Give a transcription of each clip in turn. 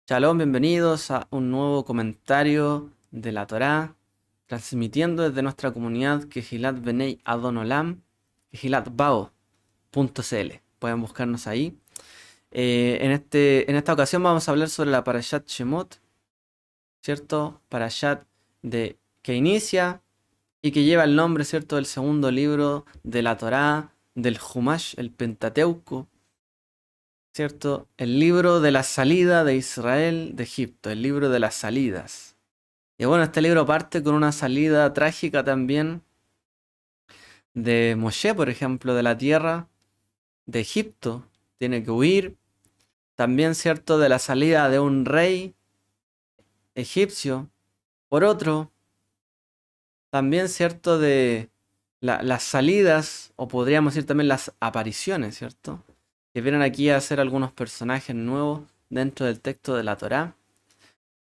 Shalom, bienvenidos a un nuevo comentario de la Torá, transmitiendo desde nuestra comunidad Kehilat Bnei Adon Olam, kehilatbao.cl. Pueden buscarnos ahí. En esta ocasión vamos a hablar sobre la Parashat Shemot, ¿cierto? Parashat que inicia y que lleva el nombre, ¿cierto?, del segundo libro de la Torá, del Humash, el Pentateuco, ¿cierto? El libro de la salida de Israel de Egipto, el libro de las salidas. Y bueno, este libro parte con una salida trágica también de Moshe, por ejemplo, de la tierra de Egipto. Tiene que huir. También, cierto, de la salida de un rey egipcio. Por otro, también, cierto, de las salidas, o podríamos decir también las apariciones, ¿cierto? Que vienen aquí a ser algunos personajes nuevos dentro del texto de la Torá,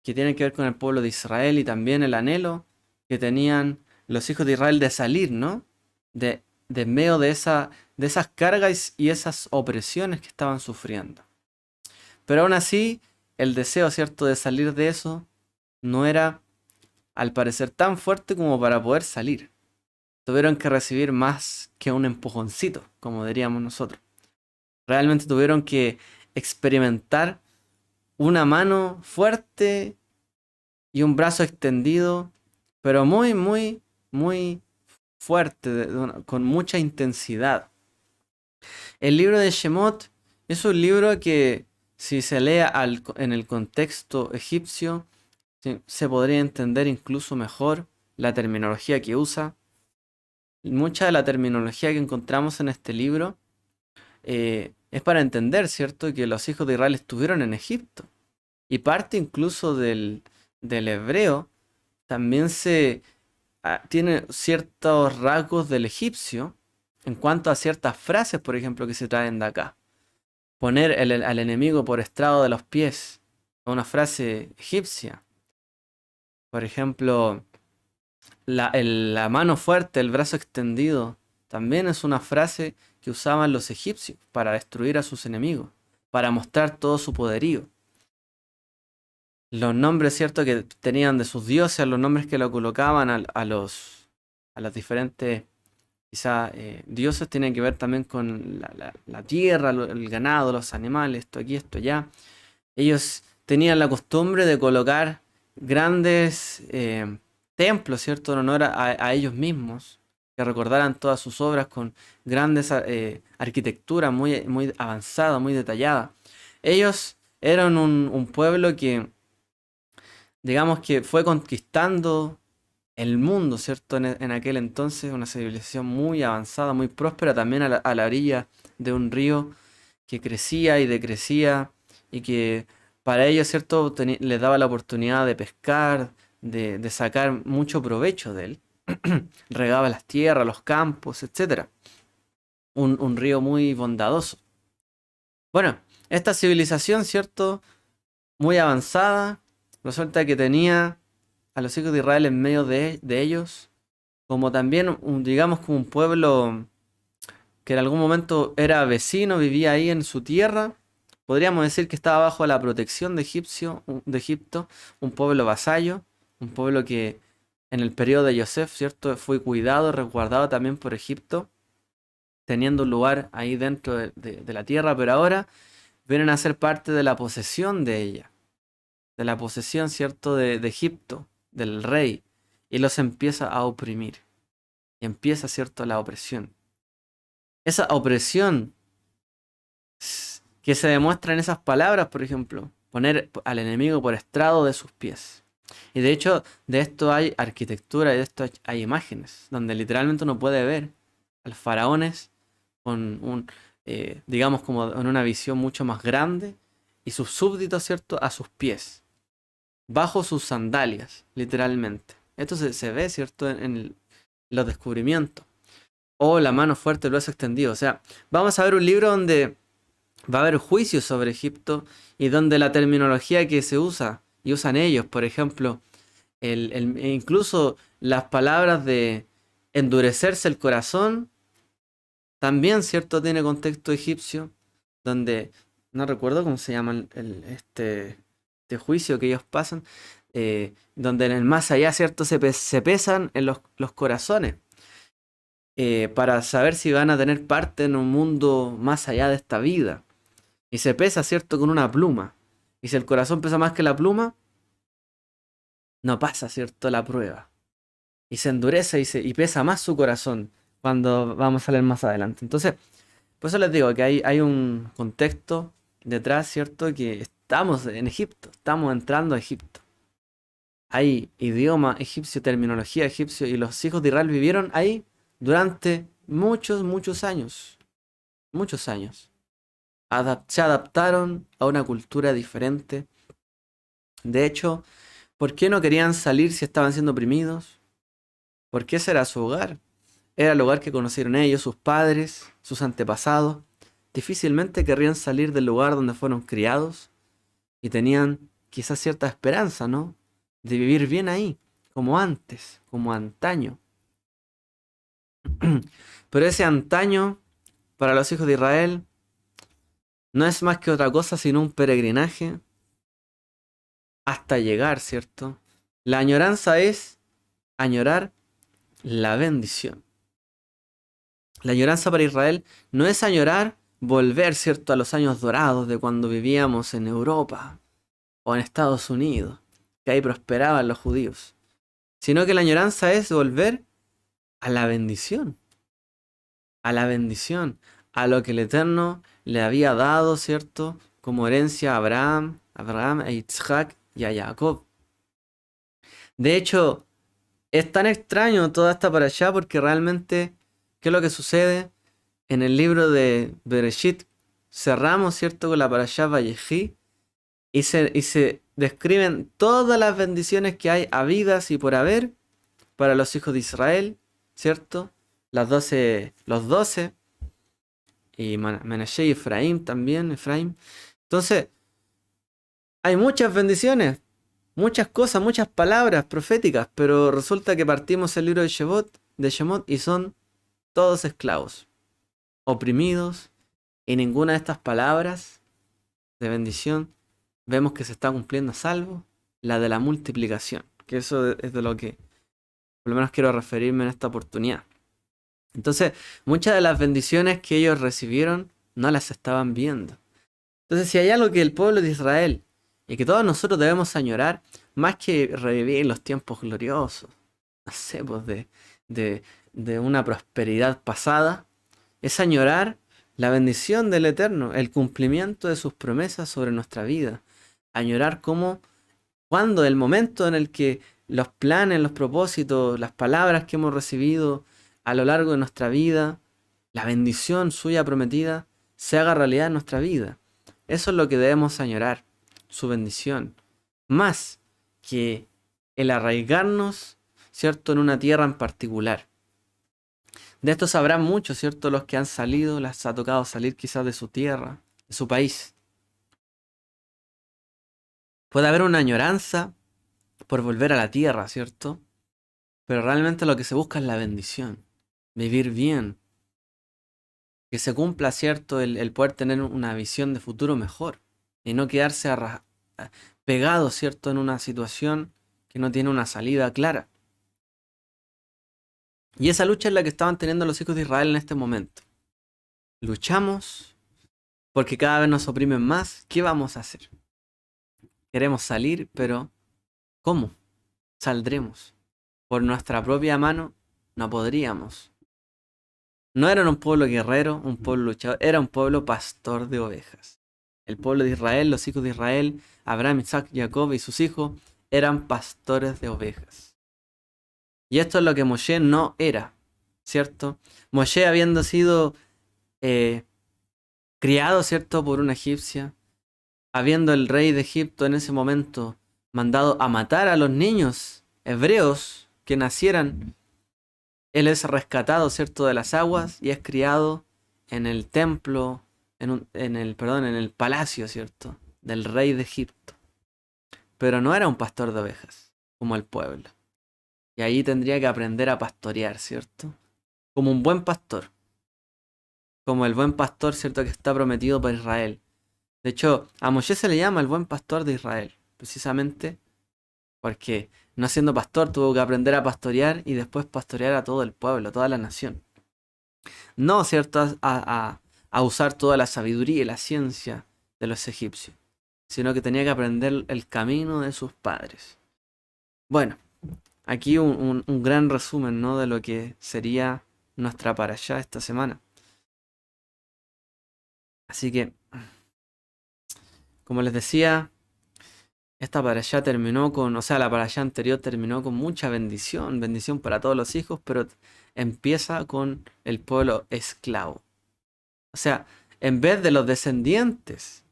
que tienen que ver con el pueblo de Israel y también el anhelo que tenían los hijos de Israel de salir, ¿no? De en medio de esas cargas y esas opresiones que estaban sufriendo. Pero aún así, el deseo, ¿cierto?, de salir de eso no era, al parecer, tan fuerte como para poder salir. Tuvieron que recibir más que un empujoncito, como diríamos nosotros. Realmente tuvieron que experimentar una mano fuerte y un brazo extendido, pero muy, muy, muy fuerte, con mucha intensidad. El libro de Shemot es un libro que, si se lee en el contexto egipcio, se podría entender incluso mejor la terminología que usa. Mucha de la terminología que encontramos en este libro es para entender, ¿cierto?, que los hijos de Israel estuvieron en Egipto. Y parte incluso del hebreo también tiene ciertos rasgos del egipcio en cuanto a ciertas frases, por ejemplo, que se traen de acá. Poner al enemigo por estrado de los pies, una frase egipcia. Por ejemplo, la mano fuerte, el brazo extendido, también es una frase que usaban los egipcios para destruir a sus enemigos, para mostrar todo su poderío. Los nombres, ¿cierto?, que tenían de sus dioses, los nombres que lo colocaban a los diferentes, quizá, dioses, tienen que ver también con la tierra, el ganado, los animales, esto aquí, esto allá. Ellos tenían la costumbre de colocar grandes templos, ¿cierto?, en honor a ellos mismos, que recordaran todas sus obras con grandes arquitectura muy, muy avanzada, muy detallada. Ellos eran un pueblo que, digamos, que fue conquistando el mundo, ¿cierto? En aquel entonces, una civilización muy avanzada, muy próspera, también a la orilla de un río que crecía y decrecía, y que para ellos, ¿cierto?, les daba la oportunidad de pescar, de sacar mucho provecho de él. Regaba las tierras, los campos, etcétera. Un río muy bondadoso. Bueno, esta civilización, ¿cierto?, muy avanzada, resulta que tenía a los hijos de Israel en medio de ellos, como también, digamos, como un pueblo que en algún momento era vecino, vivía ahí en su tierra. Podríamos decir que estaba bajo la protección de Egipto, un pueblo vasallo, un pueblo que en el periodo de Yosef, ¿cierto?, fue cuidado, resguardado también por Egipto, teniendo un lugar ahí dentro de la tierra, pero ahora vienen a ser parte de la posesión de ella, de la posesión, ¿cierto?, de Egipto, del rey, y los empieza a oprimir, y empieza, ¿cierto?, la opresión. Esa opresión que se demuestra en esas palabras, por ejemplo, poner al enemigo por estrado de sus pies. Y de hecho, de esto hay arquitectura y de esto hay imágenes, donde literalmente uno puede ver a los faraones con digamos, como en una visión mucho más grande, y sus súbditos, ¿cierto?, a sus pies, bajo sus sandalias, literalmente. Esto se ve, ¿cierto?, en los descubrimientos. O la mano fuerte, el brazo extendido. O sea, vamos a ver un libro donde va a haber juicios sobre Egipto, y donde la terminología que se usa y usan ellos, por ejemplo, e incluso las palabras de endurecerse el corazón, también, ¿cierto?, tiene contexto egipcio, donde no recuerdo cómo se llama este juicio que ellos pasan, donde en el más allá, ¿cierto? Se pesan en los corazones, para saber si van a tener parte en un mundo más allá de esta vida. Y se pesa, ¿cierto? Con una pluma. Y si el corazón pesa más que la pluma, no pasa, ¿cierto? La prueba. Y se endurece y pesa más su corazón cuando vamos a leer más adelante. Entonces, por eso les digo que hay un contexto detrás, ¿cierto? Que estamos en Egipto, estamos entrando a Egipto. Hay idioma egipcio, terminología egipcio, y los hijos de Israel vivieron ahí durante muchos, muchos años. Muchos años. Se adaptaron a una cultura diferente. De hecho, ¿por qué no querían salir si estaban siendo oprimidos? Porque ese era su hogar. Era el hogar que conocieron ellos, sus padres, sus antepasados. Difícilmente querrían salir del lugar donde fueron criados y tenían quizás cierta esperanza, ¿no? De vivir bien ahí, como antes, como antaño. Pero ese antaño, para los hijos de Israel, no es más que otra cosa sino un peregrinaje hasta llegar, ¿cierto? La añoranza es añorar la bendición. La añoranza para Israel no es añorar volver, ¿cierto?, a los años dorados de cuando vivíamos en Europa o en Estados Unidos, que ahí prosperaban los judíos, sino que la añoranza es volver a la bendición, a la bendición, a lo que el Eterno le había dado, ¿cierto?, como herencia a Abraham, a Isaac y a Jacob. De hecho, es tan extraño toda esta parashá porque realmente, ¿qué es lo que sucede? En el libro de Bereshit cerramos, ¿cierto?, con la parashá Vayejí y se describen todas las bendiciones que hay habidas y por haber para los hijos de Israel, ¿cierto? Los 12 y Menashe y Efraín también, Efraín. Entonces, hay muchas bendiciones, muchas cosas, muchas palabras proféticas, pero resulta que partimos el libro de Shemot y son todos esclavos, oprimidos, y ninguna de estas palabras de bendición vemos que se está cumpliendo, salvo la de la multiplicación, que eso es de lo que por lo menos quiero referirme en esta oportunidad. Entonces, muchas de las bendiciones que ellos recibieron no las estaban viendo. Entonces, si hay algo que el pueblo de Israel y que todos nosotros debemos añorar, más que revivir los tiempos gloriosos, no sé, pues de una prosperidad pasada, es añorar la bendición del Eterno, el cumplimiento de sus promesas sobre nuestra vida. Añorar cómo, cuando el momento en el que los planes, los propósitos, las palabras que hemos recibido a lo largo de nuestra vida, la bendición suya prometida, se haga realidad en nuestra vida. Eso es lo que debemos añorar, su bendición. Más que el arraigarnos, ¿cierto?, en una tierra en particular. De esto sabrán muchos, ¿cierto?, los que han salido, les ha tocado salir quizás de su tierra, de su país. Puede haber una añoranza por volver a la tierra, ¿cierto? Pero realmente lo que se busca es la bendición, vivir bien, que se cumpla, ¿cierto?, el poder tener una visión de futuro mejor y no quedarse pegado, ¿cierto?, en una situación que no tiene una salida clara. Y esa lucha es la que estaban teniendo los hijos de Israel en este momento. Luchamos porque cada vez nos oprimen más. ¿Qué vamos a hacer? Queremos salir, pero ¿cómo saldremos? Por nuestra propia mano no podríamos. No eran un pueblo guerrero, un pueblo luchador, era un pueblo pastor de ovejas. El pueblo de Israel, los hijos de Israel, Abraham, Isaac, Jacob y sus hijos, eran pastores de ovejas. Y esto es lo que Moshe no era, ¿cierto? Moshe, habiendo sido criado, ¿cierto?, por una egipcia, habiendo el rey de Egipto en ese momento mandado a matar a los niños hebreos que nacieran, él es rescatado, ¿cierto?, de las aguas y es criado en el templo, en el palacio, ¿cierto?, del rey de Egipto. Pero no era un pastor de ovejas, como el pueblo. Y ahí tendría que aprender a pastorear, ¿cierto? Como un buen pastor. Como el buen pastor, ¿cierto?, que está prometido por Israel. De hecho, a Moshe se le llama el buen pastor de Israel. precisamente porque no siendo pastor tuvo que aprender a pastorear y después pastorear a todo el pueblo, a toda la nación. No, ¿cierto? A usar toda la sabiduría y la ciencia de los egipcios, sino que tenía que aprender el camino de sus padres. Bueno, aquí un gran resumen, ¿no?, de lo que sería nuestra parashá esta semana. Así que, como les decía, esta parashá terminó con, o sea, la parashá anterior terminó con mucha bendición, bendición para todos los hijos, pero empieza con el pueblo esclavo. O sea, en vez de los descendientes,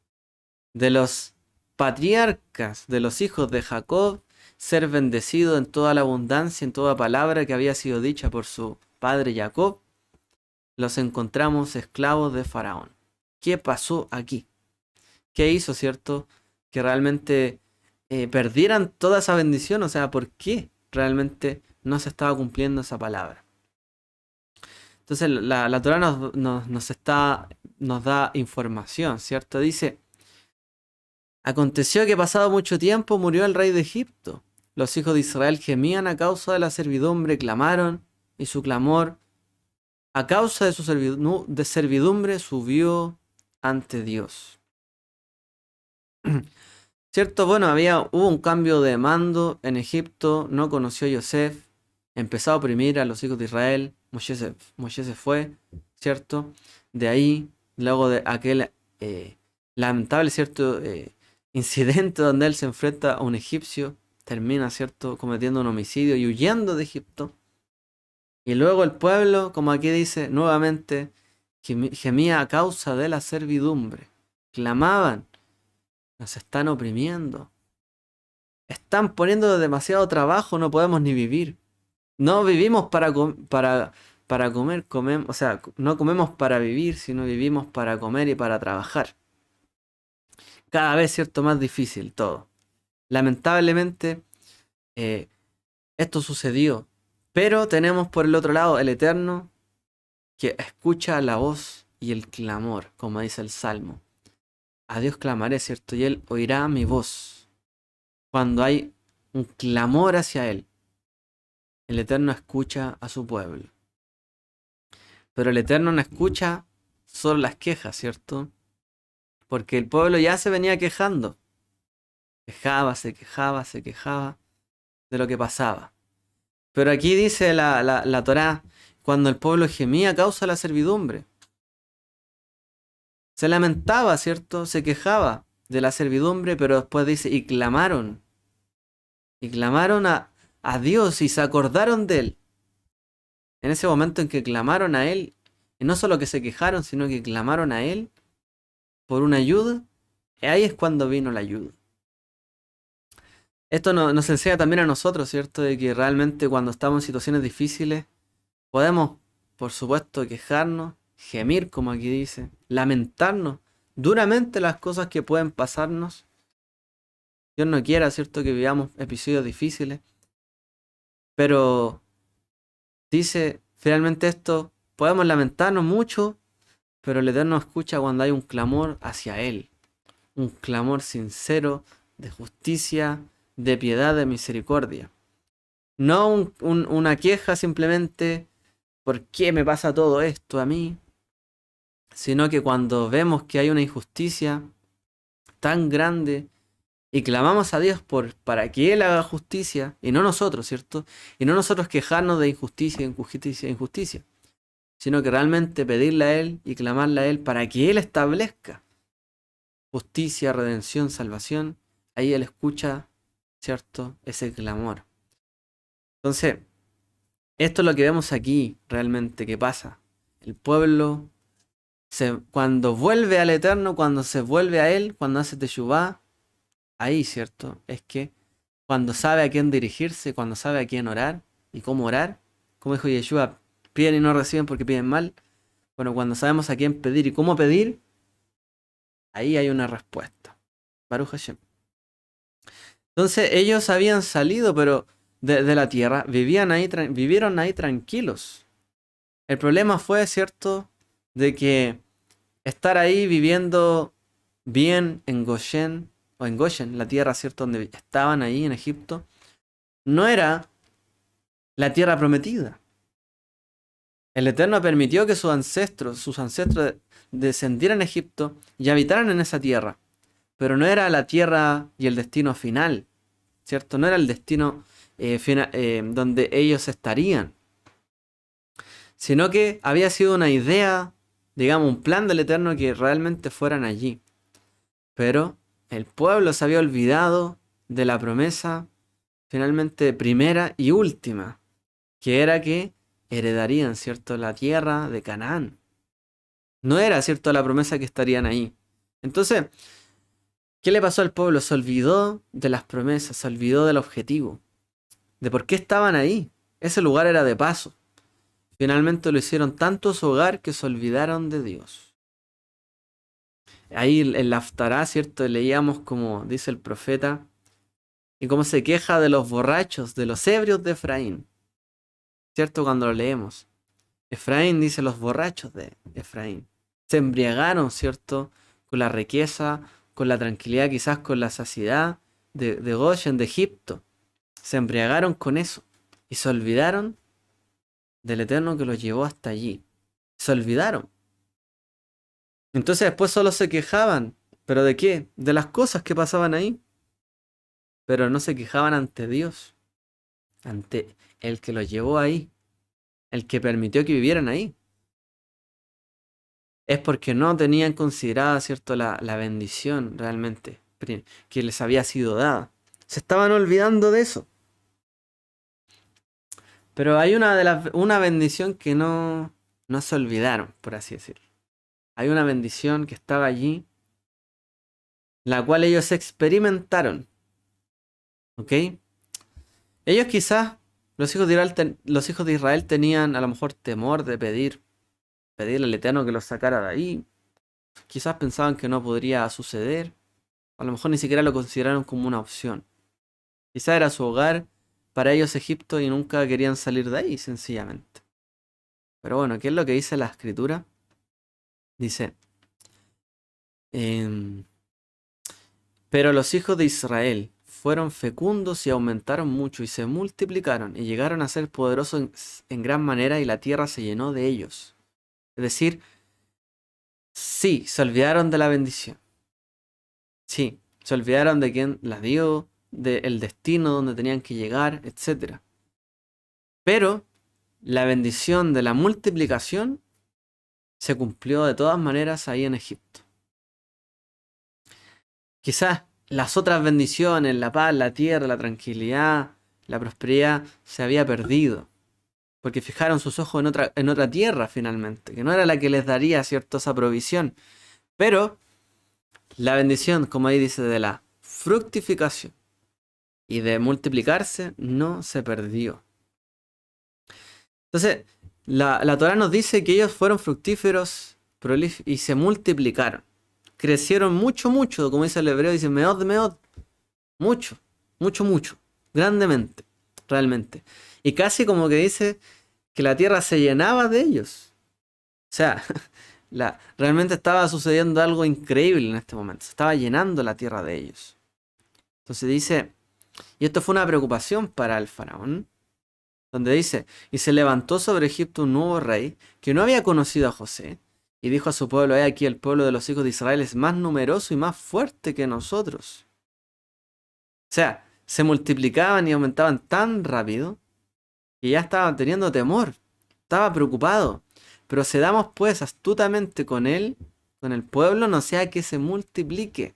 de los patriarcas, de los hijos de Jacob, ser bendecido en toda la abundancia, en toda palabra que había sido dicha por su padre Jacob, los encontramos esclavos de Faraón. ¿Qué pasó aquí? ¿Qué hizo, cierto? Que realmente perdieran toda esa bendición. O sea, ¿por qué realmente no se estaba cumpliendo esa palabra? Entonces la Torá nos da información, ¿cierto? Dice: aconteció que pasado mucho tiempo murió el rey de Egipto. Los hijos de Israel gemían a causa de la servidumbre, clamaron, y su clamor, a causa de su servidumbre, subió ante Dios. ¿Cierto? Bueno, hubo un cambio de mando en Egipto, no conoció a Yosef, empezó a oprimir a los hijos de Israel, Moshe se fue, ¿cierto? De ahí, luego de aquel lamentable, ¿cierto?, incidente donde él se enfrenta a un egipcio, termina, ¿cierto?, cometiendo un homicidio y huyendo de Egipto. Y luego el pueblo, como aquí dice, nuevamente gemía a causa de la servidumbre. Clamaban: nos están oprimiendo. Están poniendo demasiado trabajo, no podemos ni vivir. No vivimos para comer, o sea, no comemos para vivir, sino vivimos para comer y para trabajar. Cada vez, ¿cierto?, más difícil todo. Lamentablemente, esto sucedió. Pero tenemos por el otro lado el Eterno, que escucha la voz y el clamor, como dice el Salmo. A Dios clamaré, ¿cierto? Y Él oirá mi voz. Cuando hay un clamor hacia Él, el Eterno escucha a su pueblo. Pero el Eterno no escucha solo las quejas, ¿cierto? Porque el pueblo ya se venía quejando. Se quejaba de lo que pasaba. Pero aquí dice la Torá, cuando el pueblo gemía a causa de la servidumbre. Se lamentaba, ¿cierto? Se quejaba de la servidumbre, pero después dice, y clamaron. Y clamaron a Dios y se acordaron de Él. En ese momento en que clamaron a Él, y no solo que se quejaron, sino que clamaron a Él por una ayuda, y ahí es cuando vino la ayuda. Esto nos enseña también a nosotros, ¿cierto? De que realmente cuando estamos en situaciones difíciles, podemos, por supuesto, quejarnos, gemir, como aquí dice, lamentarnos duramente las cosas que pueden pasarnos. Dios no quiera, ¿cierto?, que vivamos episodios difíciles. Pero dice, finalmente esto, podemos lamentarnos mucho, pero el Eterno escucha cuando hay un clamor hacia Él. Un clamor sincero de justicia, de piedad, de misericordia. No una queja simplemente, ¿por qué me pasa todo esto a mí? Sino que cuando vemos que hay una injusticia tan grande y clamamos a Dios para que Él haga justicia, y no nosotros, ¿cierto? Y no nosotros quejarnos de injusticia, sino que realmente pedirle a Él y clamarle a Él para que Él establezca justicia, redención, salvación. Ahí Él escucha, ¿cierto?, ese clamor. Entonces, esto es lo que vemos aquí realmente que pasa. El pueblo, cuando vuelve al Eterno, cuando se vuelve a Él, cuando hace teshuvá, ahí, ¿cierto?, es que cuando sabe a quién dirigirse, cuando sabe a quién orar y cómo orar, como dijo Yeshua, piden y no reciben porque piden mal. Bueno, cuando sabemos a quién pedir y cómo pedir, ahí hay una respuesta. Baruch Hashem. Entonces ellos habían salido, pero de la tierra, vivieron ahí tranquilos. El problema fue, ¿cierto?, de que estar ahí viviendo bien en Goshen o en Goshen, la tierra, ¿cierto?, donde estaban ahí en Egipto, no era la tierra prometida. El Eterno permitió que sus ancestros descendieran a Egipto y habitaran en esa tierra, pero no era la tierra y el destino final, ¿cierto? No era el destino donde ellos estarían, sino que había sido una idea, digamos, un plan del Eterno que realmente fueran allí. Pero el pueblo se había olvidado de la promesa finalmente primera y última, que era que heredarían, ¿cierto?, la tierra de Canaán. No era, ¿cierto?, la promesa que estarían ahí. Entonces, ¿qué le pasó al pueblo? Se olvidó de las promesas, se olvidó del objetivo, de por qué estaban ahí. Ese lugar era de paso. Finalmente lo hicieron tanto su hogar que se olvidaron de Dios. Ahí en la Haftará, ¿cierto?, leíamos como dice el profeta y cómo se queja de los borrachos, de los ebrios de Efraín. ¿Cierto? Cuando lo leemos. Efraín dice los borrachos de Efraín. Se embriagaron, ¿cierto?, con la riqueza, con la tranquilidad, quizás con la saciedad de Goshen, de Egipto. Se embriagaron con eso y se olvidaron del Eterno que los llevó hasta allí. Se olvidaron. Entonces después solo se quejaban. ¿Pero de qué? De las cosas que pasaban ahí. Pero no se quejaban ante Dios, ante el que los llevó ahí, el que permitió que vivieran ahí. Es porque no tenían considerada, ¿cierto?, la bendición realmente que les había sido dada. Se estaban olvidando de eso. Pero hay una bendición que no se olvidaron, por así decirlo. Hay una bendición que estaba allí, la cual ellos experimentaron. ¿Ok? Ellos quizás, los hijos de Israel tenían a lo mejor temor de pedirle al Eterno que los sacara de ahí. Quizás pensaban que no podría suceder. A lo mejor ni siquiera lo consideraron como una opción. Quizás era su hogar para ellos Egipto y nunca querían salir de ahí, sencillamente. Pero bueno, ¿qué es lo que dice la escritura? Dice, em, pero los hijos de Israel fueron fecundos y aumentaron mucho y se multiplicaron y llegaron a ser poderosos en gran manera y la tierra se llenó de ellos. Es decir, sí, se olvidaron de la bendición. Sí, se olvidaron de quién las dio, del destino donde tenían que llegar, etc. Pero la bendición de la multiplicación se cumplió de todas maneras ahí en Egipto. Quizás las otras bendiciones, la paz, la tierra, la tranquilidad, la prosperidad, se había perdido. Porque fijaron sus ojos en otra tierra finalmente, que no era la que les daría, ¿cierto?, esa provisión. Pero la bendición, como ahí dice, de la fructificación y de multiplicarse, no se perdió. Entonces, la Torá nos dice que ellos fueron fructíferos y se multiplicaron. Crecieron mucho, mucho, como dice el hebreo, dice meod, meod. Mucho, mucho, mucho. Grandemente, realmente. Y casi como que dice que la tierra se llenaba de ellos. O sea, realmente estaba sucediendo algo increíble en este momento. Se estaba llenando la tierra de ellos. Entonces dice, y esto fue una preocupación para el faraón, donde dice, y se levantó sobre Egipto un nuevo rey que no había conocido a José, y dijo a su pueblo, he aquí el pueblo de los hijos de Israel es más numeroso y más fuerte que nosotros. O sea, se multiplicaban y aumentaban tan rápido que ya estaban teniendo temor, estaba preocupado. Procedamos pues astutamente con él, con el pueblo, no sea que se multiplique.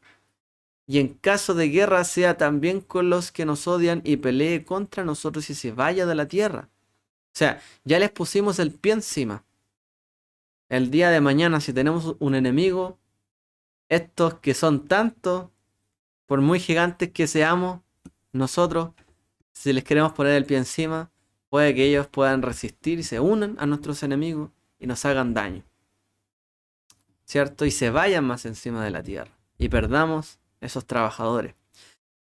Y en caso de guerra sea también con los que nos odian y pelee contra nosotros y se vaya de la tierra. O sea, ya les pusimos el pie encima. El día de mañana, si tenemos un enemigo, estos que son tantos, por muy gigantes que seamos, nosotros, si les queremos poner el pie encima, puede que ellos puedan resistir y se unan a nuestros enemigos y nos hagan daño. ¿Cierto? Y se vayan más encima de la tierra. Y perdamos esos trabajadores.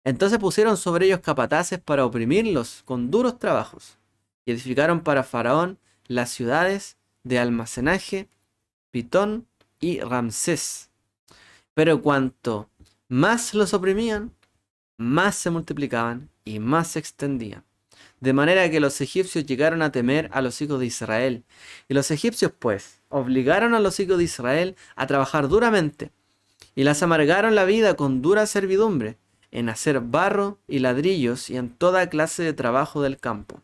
Entonces pusieron sobre ellos capataces para oprimirlos con duros trabajos. Y edificaron para Faraón las ciudades de almacenaje, Pitón y Ramsés. Pero cuanto más los oprimían, más se multiplicaban y más se extendían. De manera que los egipcios llegaron a temer a los hijos de Israel. Y los egipcios, pues, obligaron a los hijos de Israel a trabajar duramente, y las amargaron la vida con dura servidumbre, en hacer barro y ladrillos y en toda clase de trabajo del campo.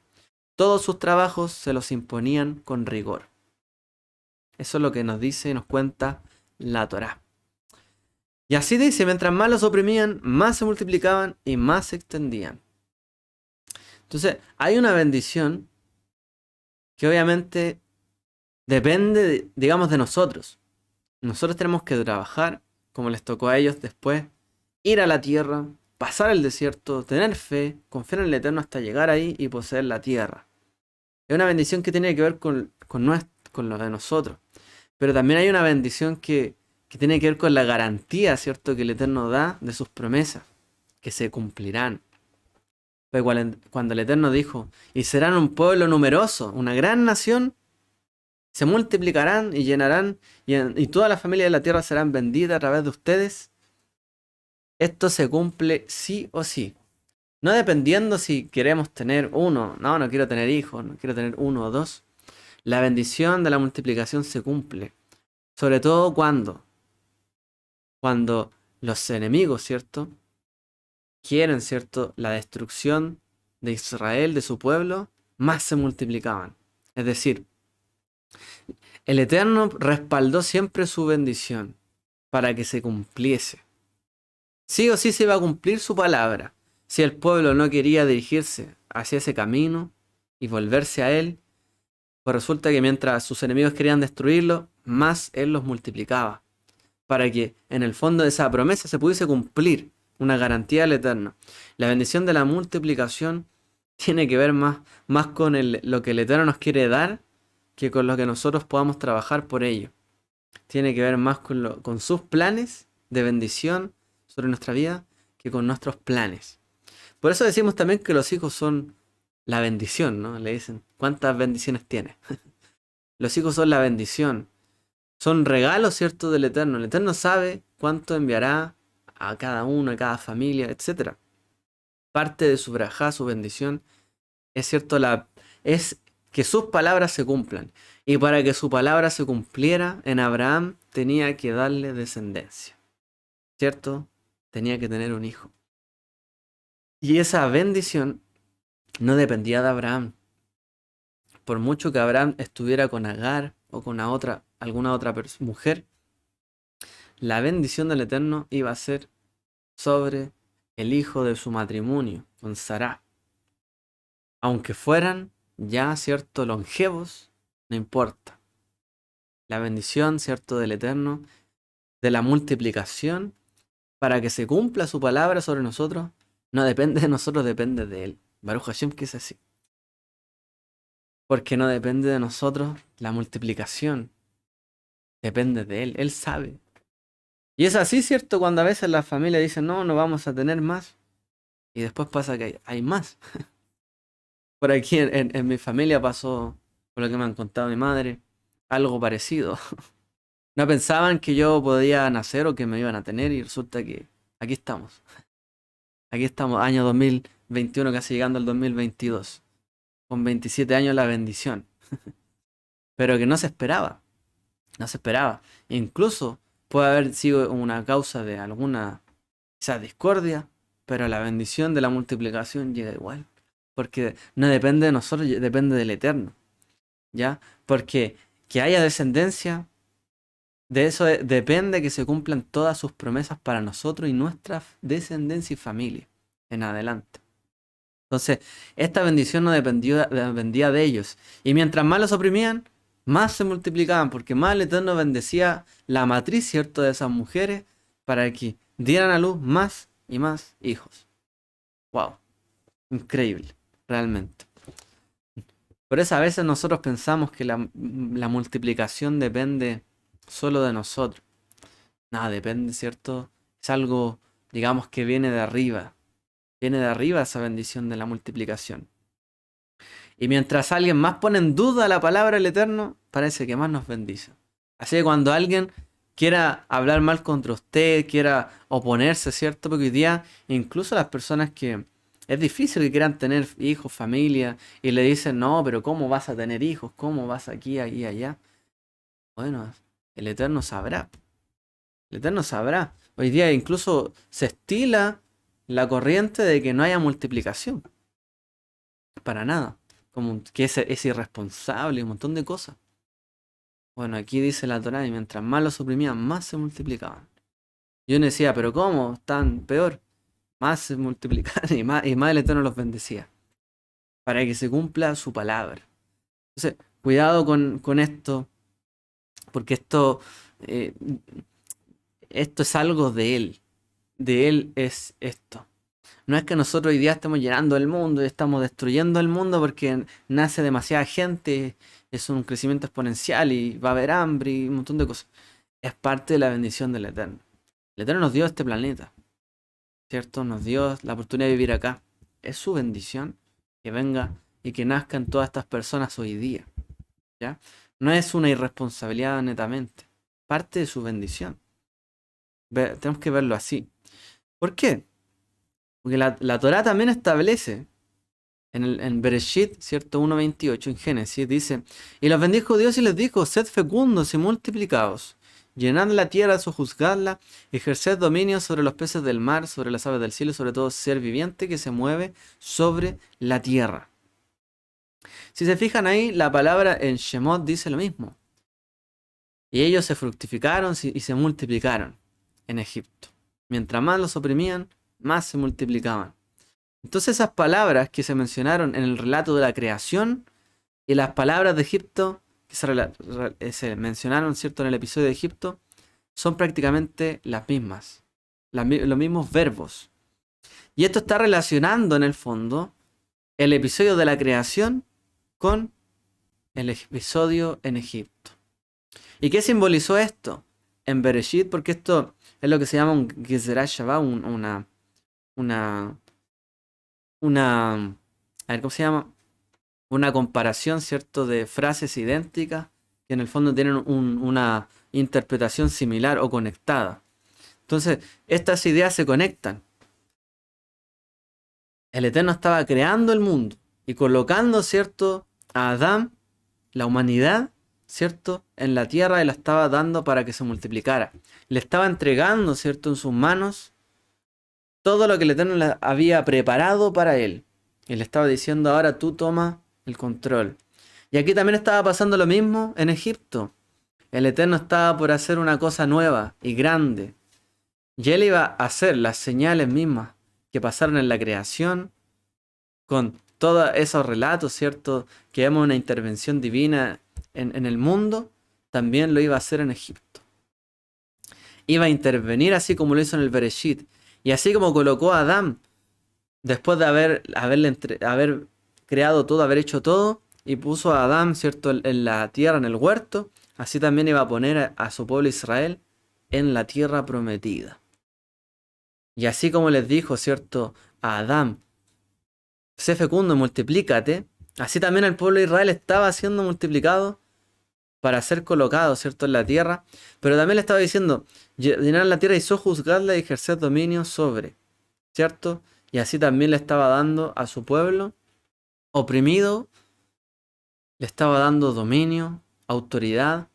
Todos sus trabajos se los imponían con rigor. Eso es lo que nos dice y nos cuenta la Torá. Y así dice, mientras más los oprimían, más se multiplicaban y más se extendían. Entonces, hay una bendición que obviamente depende, digamos, de nosotros. Nosotros tenemos que trabajar, como les tocó a ellos después, ir a la tierra, pasar el desierto, tener fe, confiar en el Eterno hasta llegar ahí y poseer la tierra. Es una bendición que tiene que ver con lo de nosotros. Pero también hay una bendición que tiene que ver con la garantía, ¿cierto?, que el Eterno da de sus promesas, que se cumplirán. Pues cuando el Eterno dijo, y serán un pueblo numeroso, una gran nación, se multiplicarán y llenarán, y todas las familias de la tierra serán benditas a través de ustedes, esto se cumple sí o sí. No dependiendo si queremos tener uno, no quiero tener hijos, no quiero tener uno o dos. La bendición de la multiplicación se cumple. Sobre todo cuando los enemigos, ¿cierto?, quieren, ¿cierto?, la destrucción de Israel, de su pueblo, más se multiplicaban. Es decir, el Eterno respaldó siempre su bendición para que se cumpliese. Sí o sí se iba a cumplir su palabra. Si el pueblo no quería dirigirse hacia ese camino y volverse a él, pues resulta que mientras sus enemigos querían destruirlo, más él los multiplicaba. Para que en el fondo de esa promesa se pudiese cumplir, una garantía del Eterno. La bendición de la multiplicación tiene que ver más con lo que el Eterno nos quiere dar que con lo que nosotros podamos trabajar por ello. Tiene que ver más con sus planes de bendición sobre nuestra vida que con nuestros planes. Por eso decimos también que los hijos son la bendición, ¿no? Le dicen, ¿cuántas bendiciones tienes? Los hijos son la bendición. Son regalos, ¿cierto?, del Eterno. El Eterno sabe cuánto enviará a cada uno, a cada familia, etc. Parte de su brajá, su bendición, es cierto, es que sus palabras se cumplan. Y para que su palabra se cumpliera en Abraham, tenía que darle descendencia. ¿Cierto? Tenía que tener un hijo. Y esa bendición no dependía de Abraham. Por mucho que Abraham estuviera con Agar o con alguna otra mujer, la bendición del Eterno iba a ser sobre el hijo de su matrimonio, con Sará. Aunque fueran ya, cierto, longevos, no importa. La bendición, cierto, del Eterno, de la multiplicación, para que se cumpla su palabra sobre nosotros, no depende de nosotros, depende de Él. Baruch Hashem, que es así. Porque no depende de nosotros la multiplicación, depende de Él, Él sabe. Y es así, ¿cierto? Cuando a veces la familia dice, no vamos a tener más, y después pasa que hay más. Por aquí en mi familia pasó, por lo que me han contado mi madre, algo parecido. No pensaban que yo podía nacer o que me iban a tener y resulta que aquí estamos. Aquí estamos, año 2021, casi llegando al 2022. Con 27 años la bendición. Pero que no se esperaba. No se esperaba. Incluso puede haber sido una causa de alguna quizás discordia, pero la bendición de la multiplicación llega igual. Porque no depende de nosotros, depende del Eterno. ¿Ya? Porque que haya descendencia, de eso depende que se cumplan todas sus promesas para nosotros y nuestra descendencia y familia en adelante. Entonces, esta bendición no dependía de ellos. Y mientras más los oprimían, más se multiplicaban, porque más el Eterno bendecía la matriz, ¿cierto?, de esas mujeres para que dieran a luz más y más hijos. ¡Wow! Increíble, realmente. Por eso a veces nosotros pensamos que la multiplicación depende solo de nosotros. Nada, depende, ¿cierto? Es algo, digamos, que viene de arriba. Viene de arriba esa bendición de la multiplicación. Y mientras alguien más pone en duda la palabra del Eterno, parece que más nos bendice. Así que cuando alguien quiera hablar mal contra usted, quiera oponerse, ¿cierto? Porque hoy día incluso las personas que es difícil que quieran tener hijos, familia, y le dicen, no, pero ¿cómo vas a tener hijos? ¿Cómo vas aquí, allí, allá? Bueno, el Eterno sabrá. El Eterno sabrá. Hoy día incluso se estila la corriente de que no haya multiplicación. Para nada. Como que es irresponsable y un montón de cosas. Bueno, aquí dice la Torá, y mientras más los oprimían, más se multiplicaban. Yo me decía, pero ¿cómo? Tan peor. Más se multiplicaban y más el Eterno los bendecía. Para que se cumpla su palabra. Entonces, cuidado con esto, porque eh, esto es algo de Él. De Él es esto. No es que nosotros hoy día estemos llenando el mundo y estamos destruyendo el mundo porque nace demasiada gente, es un crecimiento exponencial y va a haber hambre y un montón de cosas. Es parte de la bendición del Eterno. El Eterno nos dio este planeta, ¿cierto? Nos dio la oportunidad de vivir acá. Es su bendición que venga y que nazcan todas estas personas hoy día, ¿ya? No es una irresponsabilidad netamente, parte de su bendición. Tenemos que verlo así. ¿Por qué? Porque la Torá también establece en Bereshit, ¿cierto? 1.28, en Génesis, dice, y los bendijo Dios y les dijo, sed fecundos y multiplicaos, llenad la tierra, sojuzgadla, ejerced dominio sobre los peces del mar, sobre las aves del cielo, sobre todo ser viviente que se mueve sobre la tierra. Si se fijan ahí, la palabra en Shemot dice lo mismo. Y ellos se fructificaron y se multiplicaron en Egipto. Mientras más los oprimían, más se multiplicaban. Entonces esas palabras que se mencionaron en el relato de la creación y las palabras de Egipto que se mencionaron, ¿cierto?, en el episodio de Egipto, son prácticamente las mismas, los mismos verbos. Y esto está relacionando en el fondo el episodio de la creación con el episodio en Egipto. ¿Y qué simbolizó esto? En Bereshit, porque esto es lo que se llama un Gezerah Shavah, a ver, ¿cómo se llama? Una comparación, ¿cierto?, de frases idénticas que en el fondo tienen una interpretación similar o conectada. Entonces, estas ideas se conectan. El Eterno estaba creando el mundo y colocando, ¿cierto?, a Adán, la humanidad, ¿cierto?, en la tierra y la estaba dando para que se multiplicara. Le estaba entregando, ¿cierto?, en sus manos todo lo que el Eterno le había preparado para él. Y le estaba diciendo, ahora tú toma el control. Y aquí también estaba pasando lo mismo en Egipto. El Eterno estaba por hacer una cosa nueva y grande. Y él iba a hacer las señales mismas que pasaron en la creación, con todos esos relatos, ¿cierto?, que vemos una intervención divina en el mundo, también lo iba a hacer en Egipto. Iba a intervenir así como lo hizo en el Bereshit. Y así como colocó a Adán, después de haber creado todo, haber hecho todo, y puso a Adán, ¿cierto?, en la tierra, en el huerto, así también iba a poner a su pueblo Israel en la tierra prometida. Y así como les dijo, ¿cierto?, a Adán, sé fecundo, multiplícate, así también el pueblo de Israel estaba siendo multiplicado para ser colocado, ¿cierto?, en la tierra, pero también le estaba diciendo, llenar la tierra y sojuzgarla y ejercer dominio sobre, ¿cierto? Y así también le estaba dando a su pueblo oprimido, le estaba dando dominio, autoridad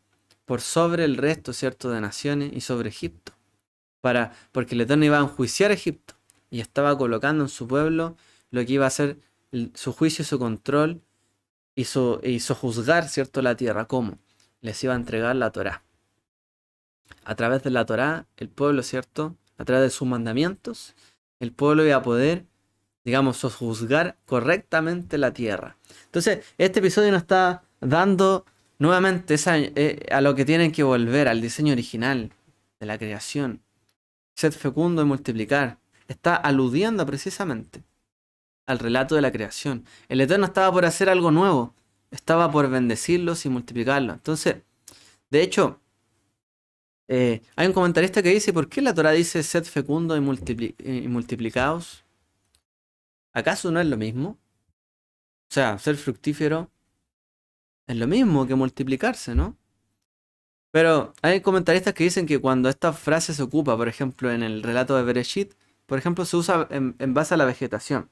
por sobre el resto, ¿cierto?, de naciones y sobre Egipto. Porque el Eterno iba a enjuiciar a Egipto y estaba colocando en su pueblo lo que iba a ser su juicio, su control y sojuzgar, ¿cierto?, la tierra. ¿Cómo? Les iba a entregar la Torá. A través de la Torá, el pueblo, ¿cierto?, a través de sus mandamientos, el pueblo iba a poder, digamos, sojuzgar correctamente la tierra. Entonces, este episodio nos está dando nuevamente a lo que tienen que volver, al diseño original de la creación. Sed fecundo y multiplicar. Está aludiendo precisamente al relato de la creación. El Eterno estaba por hacer algo nuevo. Estaba por bendecirlos y multiplicarlos. Entonces, de hecho, hay un comentarista que dice, ¿por qué la Torah dice sed fecundo y multiplicaos? ¿Acaso no es lo mismo? O sea, ser fructífero es lo mismo que multiplicarse, ¿no? Pero hay comentaristas que dicen que cuando esta frase se ocupa, por ejemplo, en el relato de Bereshit, por ejemplo, se usa en base a la vegetación.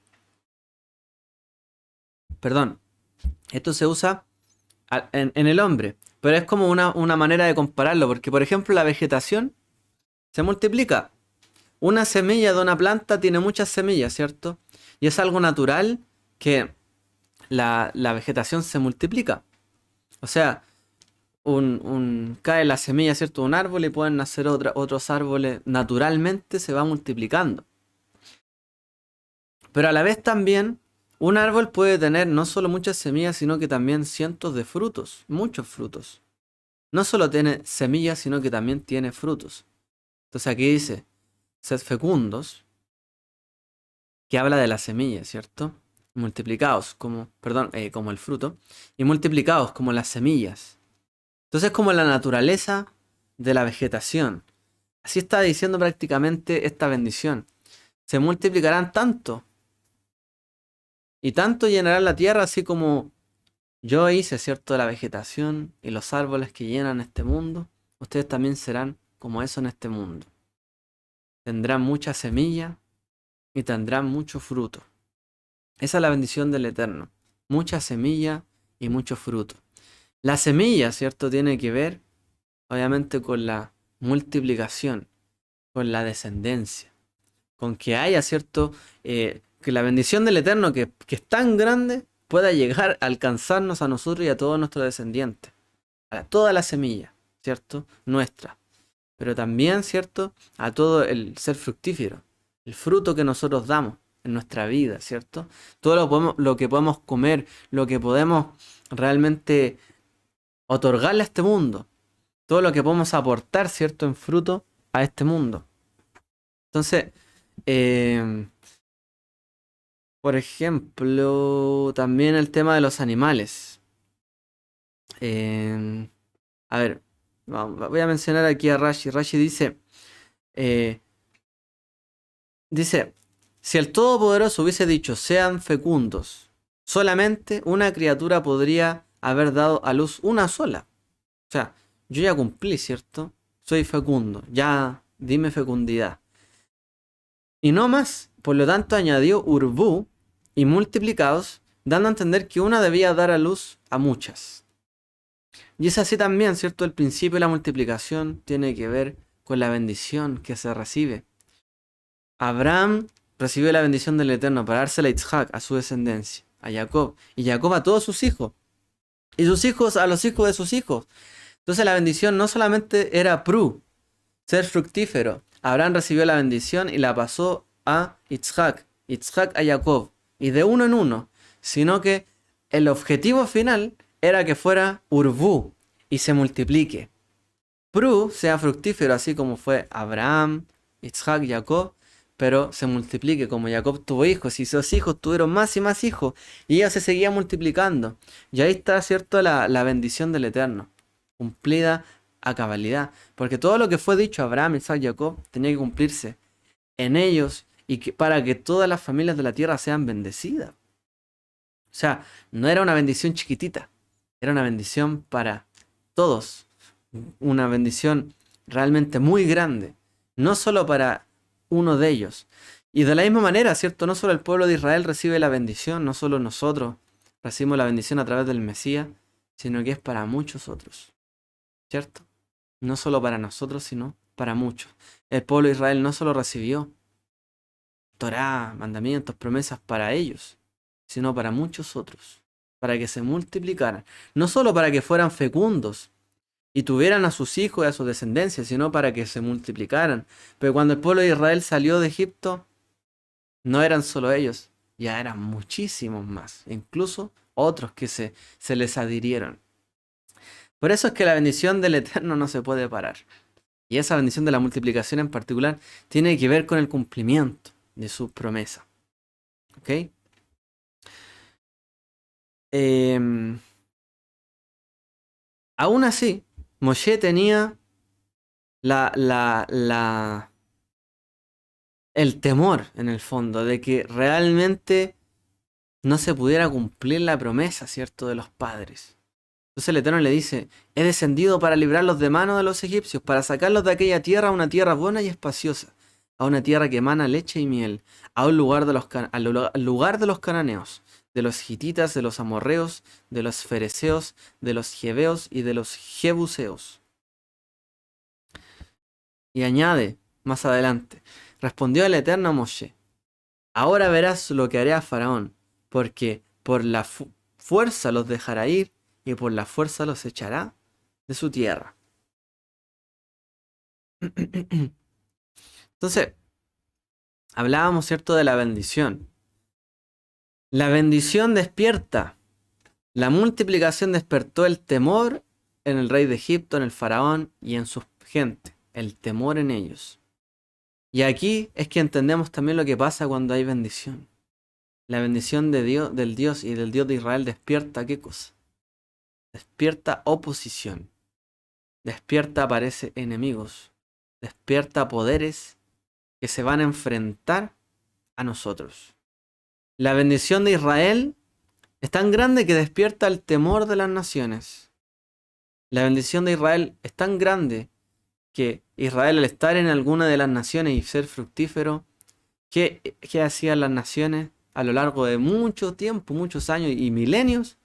Perdón, esto se usa en el hombre, pero es como una manera de compararlo, porque por ejemplo la vegetación se multiplica. Una semilla de una planta tiene muchas semillas, ¿cierto? Y es algo natural que la vegetación se multiplica. O sea, cae la semilla, ¿cierto? De un árbol y pueden nacer otros árboles. Naturalmente se va multiplicando. Pero a la vez también, un árbol puede tener no solo muchas semillas, sino que también cientos de frutos, muchos frutos. No solo tiene semillas, sino que también tiene frutos. Entonces aquí dice, sed fecundos, que habla de la semilla, ¿cierto? Multiplicados como, perdón, como el fruto, y multiplicados como las semillas. Entonces es como la naturaleza de la vegetación. Así está diciendo prácticamente esta bendición. Se multiplicarán tanto y tanto llenarán la tierra, así como yo hice, ¿cierto?, la vegetación y los árboles que llenan este mundo. Ustedes también serán como eso en este mundo. Tendrán mucha semilla y tendrán mucho fruto. Esa es la bendición del Eterno. Mucha semilla y mucho fruto. La semilla, ¿cierto?, tiene que ver, obviamente, con la multiplicación, con la descendencia, con que haya, ¿cierto?, que la bendición del Eterno, que es tan grande, pueda llegar a alcanzarnos a nosotros y a todos nuestros descendientes. A toda la semilla, ¿cierto?, nuestra. Pero también, ¿cierto?, a todo el ser fructífero, el fruto que nosotros damos en nuestra vida, ¿cierto? Todo lo que podemos comer, lo que podemos realmente otorgarle a este mundo, todo lo que podemos aportar, ¿cierto?, en fruto a este mundo. Entonces, por ejemplo, también el tema de los animales. Eh, a ver, voy a mencionar aquí a Rashi. Rashi dice, eh, dice, si el Todopoderoso hubiese dicho, sean fecundos, solamente una criatura podría haber dado a luz una sola. O sea, yo ya cumplí, ¿cierto? Soy fecundo, ya dime fecundidad. Y no más, por lo tanto añadió Urbu y multiplicados, dando a entender que una debía dar a luz a muchas. Y es así también, ¿cierto? El principio de la multiplicación tiene que ver con la bendición que se recibe. Abraham recibió la bendición del Eterno para dársela a Isaac, a su descendencia, a Jacob, y Jacob a todos sus hijos, y sus hijos a los hijos de sus hijos. Entonces la bendición no solamente era ser fructífero. Abraham recibió la bendición y la pasó a Isaac, Isaac a Jacob, y de uno en uno, sino que el objetivo final era que fuera Urbu y se multiplique. Sea fructífero así como fue Abraham, Isaac, Jacob, pero se multiplique como Jacob tuvo hijos y esos hijos tuvieron más y más hijos y ellos se seguían multiplicando. Y ahí está, ¿cierto?, la bendición del Eterno, cumplida a cabalidad, porque todo lo que fue dicho a Abraham, Isaac, Jacob tenía que cumplirse en ellos y para que todas las familias de la tierra sean bendecidas. O sea, no era una bendición chiquitita, era una bendición para todos, una bendición realmente muy grande, no solo para uno de ellos. Y de la misma manera, ¿cierto? No solo el pueblo de Israel recibe la bendición, no solo nosotros recibimos la bendición a través del Mesías, sino que es para muchos otros, ¿cierto? No solo para nosotros, sino para muchos. El pueblo de Israel no solo recibió Torá, mandamientos, promesas para ellos, sino para muchos otros, para que se multiplicaran, no solo para que fueran fecundos y tuvieran a sus hijos y a su descendencia, sino para que se multiplicaran. Pero cuando el pueblo de Israel salió de Egipto, no eran solo ellos, ya eran muchísimos más, incluso otros que se les adhirieron. Por eso es que la bendición del Eterno no se puede parar. Y esa bendición de la multiplicación en particular tiene que ver con el cumplimiento de su promesa. ¿Ok? Aún así, Moshe tenía el temor, en el fondo, de que realmente no se pudiera cumplir la promesa, ¿cierto?, de los padres. Entonces el Eterno le dice, he descendido para librarlos de mano de los egipcios, para sacarlos de aquella tierra a una tierra buena y espaciosa, a una tierra que emana leche y miel, a un lugar de al lugar de los cananeos, de los hititas, de los amorreos, de los fereceos, de los jebeos y de los jebuseos. Y añade más adelante, respondió el Eterno a Moshe, ahora verás lo que haré a Faraón, porque por la fuerza los dejará ir y por la fuerza los echará de su tierra. Entonces, hablábamos, ¿cierto?, de la bendición. La bendición despierta. La multiplicación despertó el temor en el rey de Egipto, en el faraón y en su gente. El temor en ellos. Y aquí es que entendemos también lo que pasa cuando hay bendición. La bendición de Dios, del Dios y del Dios de Israel despierta ¿qué cosa? Despierta oposición. Despierta aparece enemigos. Despierta poderes que se van a enfrentar a nosotros. La bendición de Israel es tan grande que despierta el temor de las naciones. La bendición de Israel es tan grande que Israel, al estar en alguna de las naciones y ser fructífero, ¿qué hacían las naciones? A lo largo de mucho tiempo, muchos años y milenios,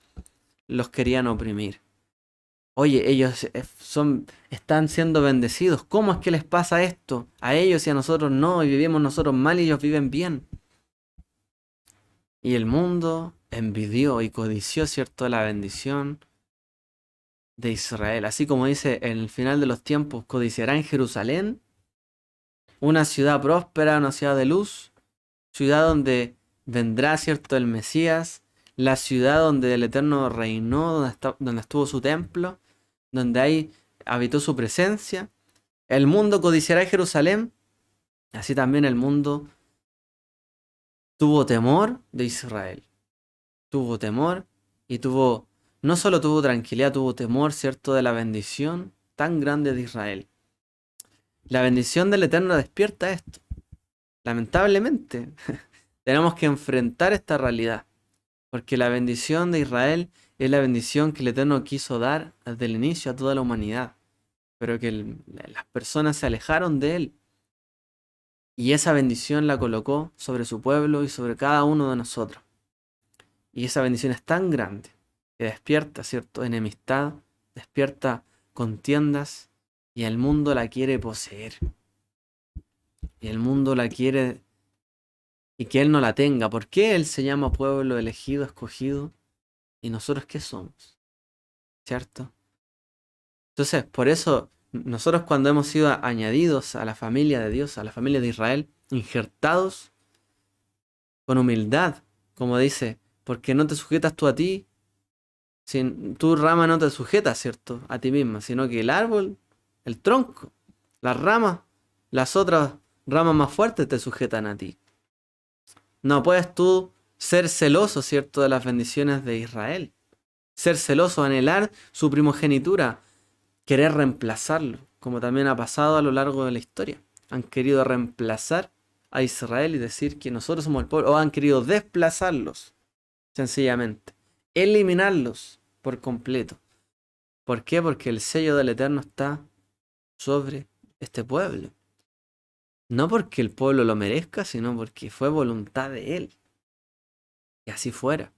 los querían oprimir. Oye, ellos están siendo bendecidos. ¿Cómo es que les pasa esto? A ellos y a nosotros no, y vivimos nosotros mal y ellos viven bien. Y el mundo envidió y codició, ¿cierto?, la bendición de Israel. Así como dice en el final de los tiempos, codiciará en Jerusalén, una ciudad próspera, una ciudad de luz, ciudad donde vendrá, ¿cierto?, el Mesías, la ciudad donde el Eterno reinó, donde estuvo su templo, donde ahí habitó su presencia. El mundo codiciará Jerusalén, así también el mundo tuvo temor de Israel. Tuvo temor y no solo tuvo tranquilidad, tuvo temor, ¿cierto?, de la bendición tan grande de Israel. La bendición del Eterno despierta esto. Lamentablemente, tenemos que enfrentar esta realidad, porque la bendición de Israel es la bendición que el Eterno quiso dar desde el inicio a toda la humanidad, pero que las personas se alejaron de él. Y esa bendición la colocó sobre su pueblo y sobre cada uno de nosotros. Y esa bendición es tan grande que despierta, ¿cierto?, enemistad, despierta contiendas y el mundo la quiere poseer. Y el mundo la quiere y que él no la tenga. ¿Por qué él se llama pueblo elegido, escogido? ¿Y nosotros qué somos? ¿Cierto? Entonces, por eso nosotros cuando hemos sido añadidos a la familia de Dios, a la familia de Israel, injertados con humildad, como dice, porque no te sujetas tú a ti, tu rama no te sujeta, ¿cierto?, a ti misma, sino que el árbol, el tronco, las ramas, las otras ramas más fuertes te sujetan a ti. No puedes tú ser celoso, ¿cierto?, de las bendiciones de Israel. Ser celoso, anhelar su primogenitura, querer reemplazarlo, como también ha pasado a lo largo de la historia. Han querido reemplazar a Israel y decir que nosotros somos el pueblo, o han querido desplazarlos, sencillamente. Eliminarlos por completo. ¿Por qué? Porque el sello del Eterno está sobre este pueblo. No porque el pueblo lo merezca, sino porque fue voluntad de Él. Y así fuera.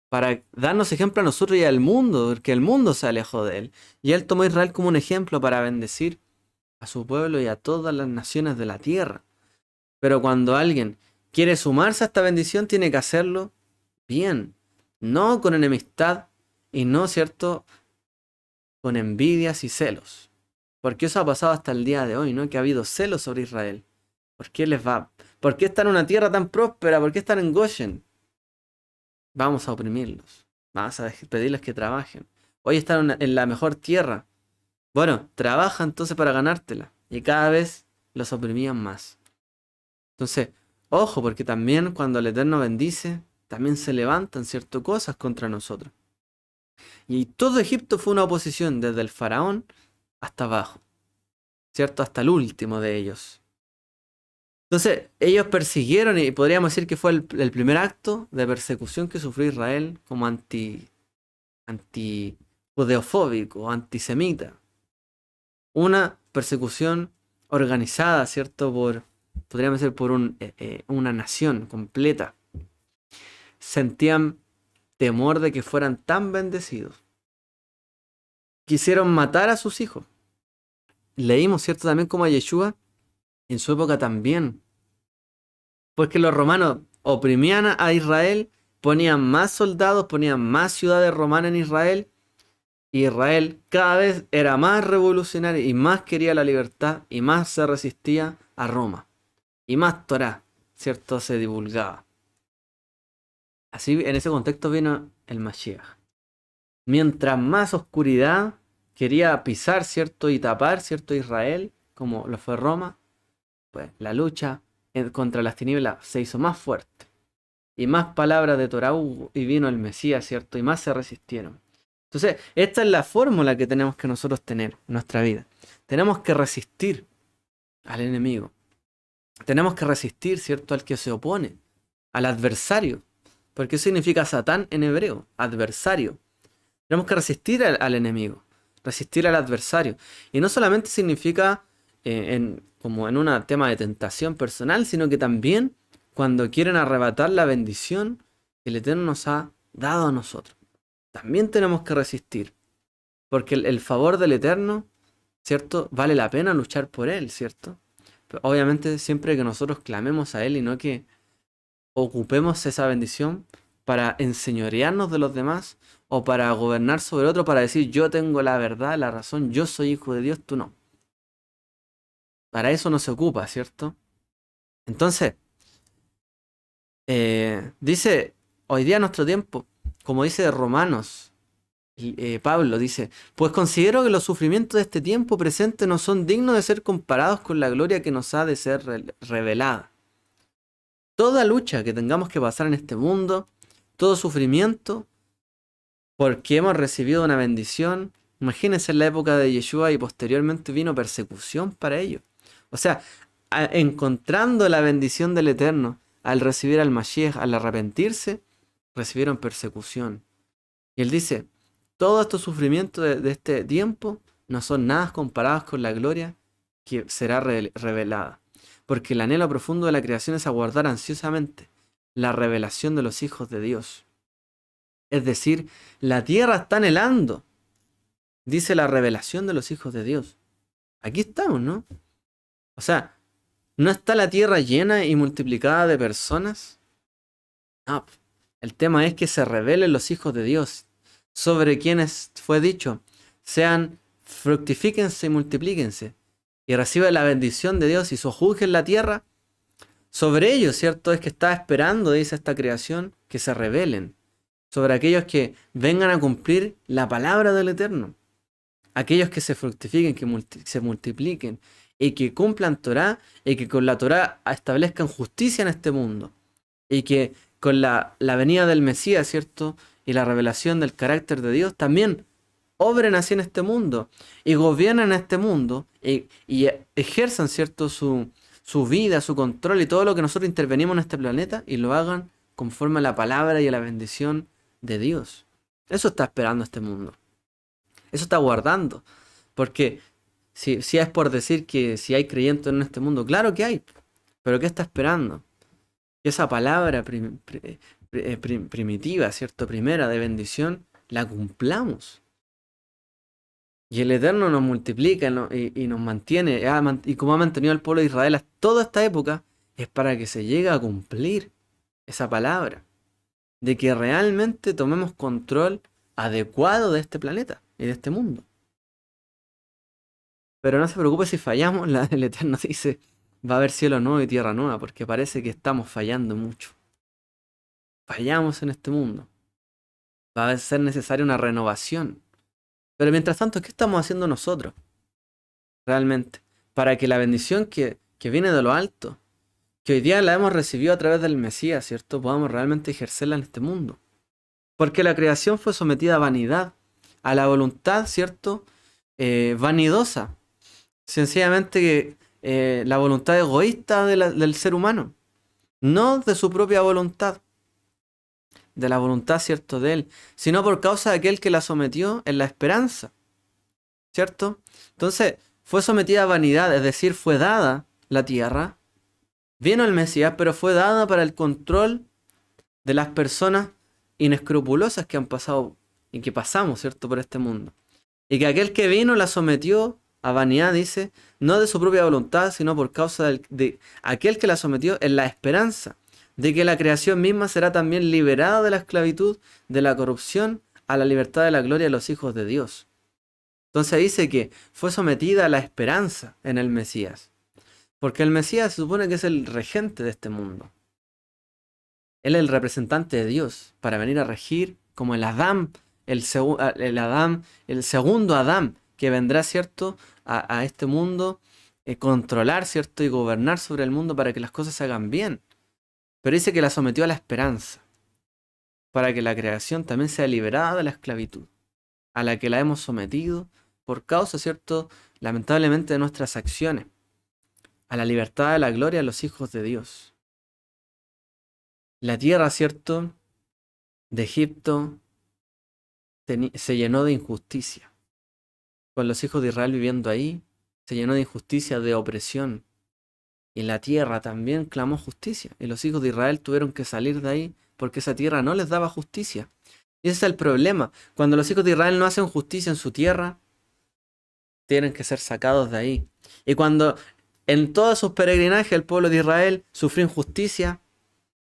Para darnos ejemplo a nosotros y al mundo, porque el mundo se alejó de Él. Y Él tomó a Israel como un ejemplo para bendecir a su pueblo y a todas las naciones de la tierra. Pero cuando alguien quiere sumarse a esta bendición, tiene que hacerlo bien. No con enemistad y no, ¿cierto?, con envidias y celos. Porque eso ha pasado hasta el día de hoy, ¿no? Que ha habido celos sobre Israel. ¿Por qué les va? ¿Por qué están en una tierra tan próspera? ¿Por qué están en Goshen? Vamos a oprimirlos. Vamos a pedirles que trabajen. Hoy están en la mejor tierra. Bueno, trabaja entonces para ganártela. Y cada vez los oprimían más. Entonces, ojo, porque también cuando el Eterno bendice, también se levantan ciertas cosas contra nosotros. Y todo Egipto fue una oposición, desde el faraón hasta abajo, ¿cierto? Hasta el último de ellos. Entonces, ellos persiguieron, y podríamos decir que fue el primer acto de persecución que sufrió Israel como anti judeofóbico, antisemita. Una persecución organizada, ¿cierto? Podríamos decir, por una nación completa. Sentían temor de que fueran tan bendecidos. Quisieron matar a sus hijos. Leímos, ¿cierto? También como a Yeshua, en su época también. Porque los romanos oprimían a Israel, ponían más soldados, ponían más ciudades romanas en Israel. Y Israel cada vez era más revolucionario y más quería la libertad y más se resistía a Roma. Y más Torá, ¿cierto? Se divulgaba. Así, en ese contexto vino el Mashiach. Mientras más oscuridad quería pisar, ¿cierto? Y tapar, ¿cierto? Israel, como lo fue Roma, pues la lucha contra las tinieblas se hizo más fuerte. Y más palabras de Torá hubo, y vino el Mesías, ¿cierto? Y más se resistieron. Entonces, esta es la fórmula que tenemos que nosotros tener en nuestra vida. Tenemos que resistir al enemigo. Tenemos que resistir, ¿cierto? Al que se opone, al adversario. Porque eso significa Satán en hebreo, adversario. Tenemos que resistir al enemigo, resistir al adversario. Y no solamente significa como en un tema de tentación personal, sino que también cuando quieren arrebatar la bendición que el Eterno nos ha dado a nosotros. También tenemos que resistir, porque el favor del Eterno, ¿cierto? Vale la pena luchar por él, ¿cierto? Pero obviamente siempre que nosotros clamemos a él y no que ocupemos esa bendición para enseñorearnos de los demás o para gobernar sobre otro, para decir yo tengo la verdad, la razón, yo soy hijo de Dios, tú no. Para eso no se ocupa, ¿cierto? Entonces, dice, hoy día nuestro tiempo, como dice Romanos, Pablo dice, pues considero que los sufrimientos de este tiempo presente no son dignos de ser comparados con la gloria que nos ha de ser revelada. Toda lucha que tengamos que pasar en este mundo, todo sufrimiento, porque hemos recibido una bendición. Imagínense en la época de Yeshua y posteriormente vino persecución para ellos. O sea, encontrando la bendición del Eterno, al recibir al Mashiach, al arrepentirse, recibieron persecución. Y él dice, todos estos sufrimientos de este tiempo no son nada comparados con la gloria que será revelada. Porque el anhelo profundo de la creación es aguardar ansiosamente la revelación de los hijos de Dios. Es decir, la tierra está anhelando, dice la revelación de los hijos de Dios. Aquí estamos, ¿no? O sea, ¿no está la tierra llena y multiplicada de personas? No, el tema es que se revelen los hijos de Dios, sobre quienes fue dicho, fructifíquense y multiplíquense, y reciban la bendición de Dios y sojuzguen la tierra. Sobre ellos, ¿cierto? Es que está esperando, dice esta creación, que se revelen. Sobre aquellos que vengan a cumplir la palabra del Eterno. Aquellos que se fructifiquen, que se multipliquen y que cumplan Torá y que con la Torá establezcan justicia en este mundo. Y que con la venida del Mesías, ¿cierto? Y la revelación del carácter de Dios también obren así en este mundo y gobiernen este mundo y ejerzan, ¿cierto? Su vida, su control y todo lo que nosotros intervenimos en este planeta y lo hagan conforme a la palabra y a la bendición de Dios. Eso está esperando este mundo. Eso está guardando. Porque si es por decir que si hay creyentes en este mundo, claro que hay. Pero ¿qué está esperando? Que esa palabra primitiva, ¿cierto? Primera de bendición, la cumplamos. Y el Eterno nos multiplica y nos mantiene. Y como ha mantenido al pueblo de Israel toda esta época, es para que se llegue a cumplir esa palabra. De que realmente tomemos control adecuado de este planeta y de este mundo. Pero no se preocupe si fallamos, el Eterno dice, va a haber cielo nuevo y tierra nueva, porque parece que estamos fallando mucho. Fallamos en este mundo. Va a ser necesaria una renovación. Pero mientras tanto, ¿qué estamos haciendo nosotros? Realmente. Para que la bendición que viene de lo alto, que hoy día la hemos recibido a través del Mesías, ¿cierto? Podamos realmente ejercerla en este mundo. Porque la creación fue sometida a vanidad, a la voluntad, ¿cierto? Vanidosa. Sencillamente la voluntad egoísta del ser humano. No de su propia voluntad. de la voluntad, ¿cierto?, de Él, sino por causa de aquel que la sometió en la esperanza, ¿cierto? Entonces, fue sometida a vanidad, es decir, fue dada la tierra, vino el Mesías, pero fue dada para el control de las personas inescrupulosas que han pasado y que pasamos, ¿cierto?, por este mundo. Y que aquel que vino la sometió a vanidad, dice, no de su propia voluntad, sino por causa de aquel que la sometió en la esperanza de que la creación misma será también liberada de la esclavitud, de la corrupción, a la libertad de la gloria de los hijos de Dios. Entonces dice que fue sometida a la esperanza en el Mesías. Porque el Mesías se supone que es el regente de este mundo. Él es el representante de Dios para venir a regir como el Adán, el segundo Adán que vendrá, ¿cierto?, a este mundo, controlar, ¿cierto?, y gobernar sobre el mundo para que las cosas se hagan bien. Pero dice que la sometió a la esperanza, para que la creación también sea liberada de la esclavitud, a la que la hemos sometido por causa, ¿cierto?, lamentablemente de nuestras acciones, a la libertad de la gloria de los hijos de Dios. La tierra, ¿cierto?, de Egipto se llenó de injusticia. Con los hijos de Israel viviendo ahí, se llenó de injusticia, de opresión. Y la tierra también clamó justicia. Y los hijos de Israel tuvieron que salir de ahí porque esa tierra no les daba justicia. Y ese es el problema. Cuando los hijos de Israel no hacen justicia en su tierra, tienen que ser sacados de ahí. Y cuando en todos sus peregrinajes el pueblo de Israel sufrió injusticia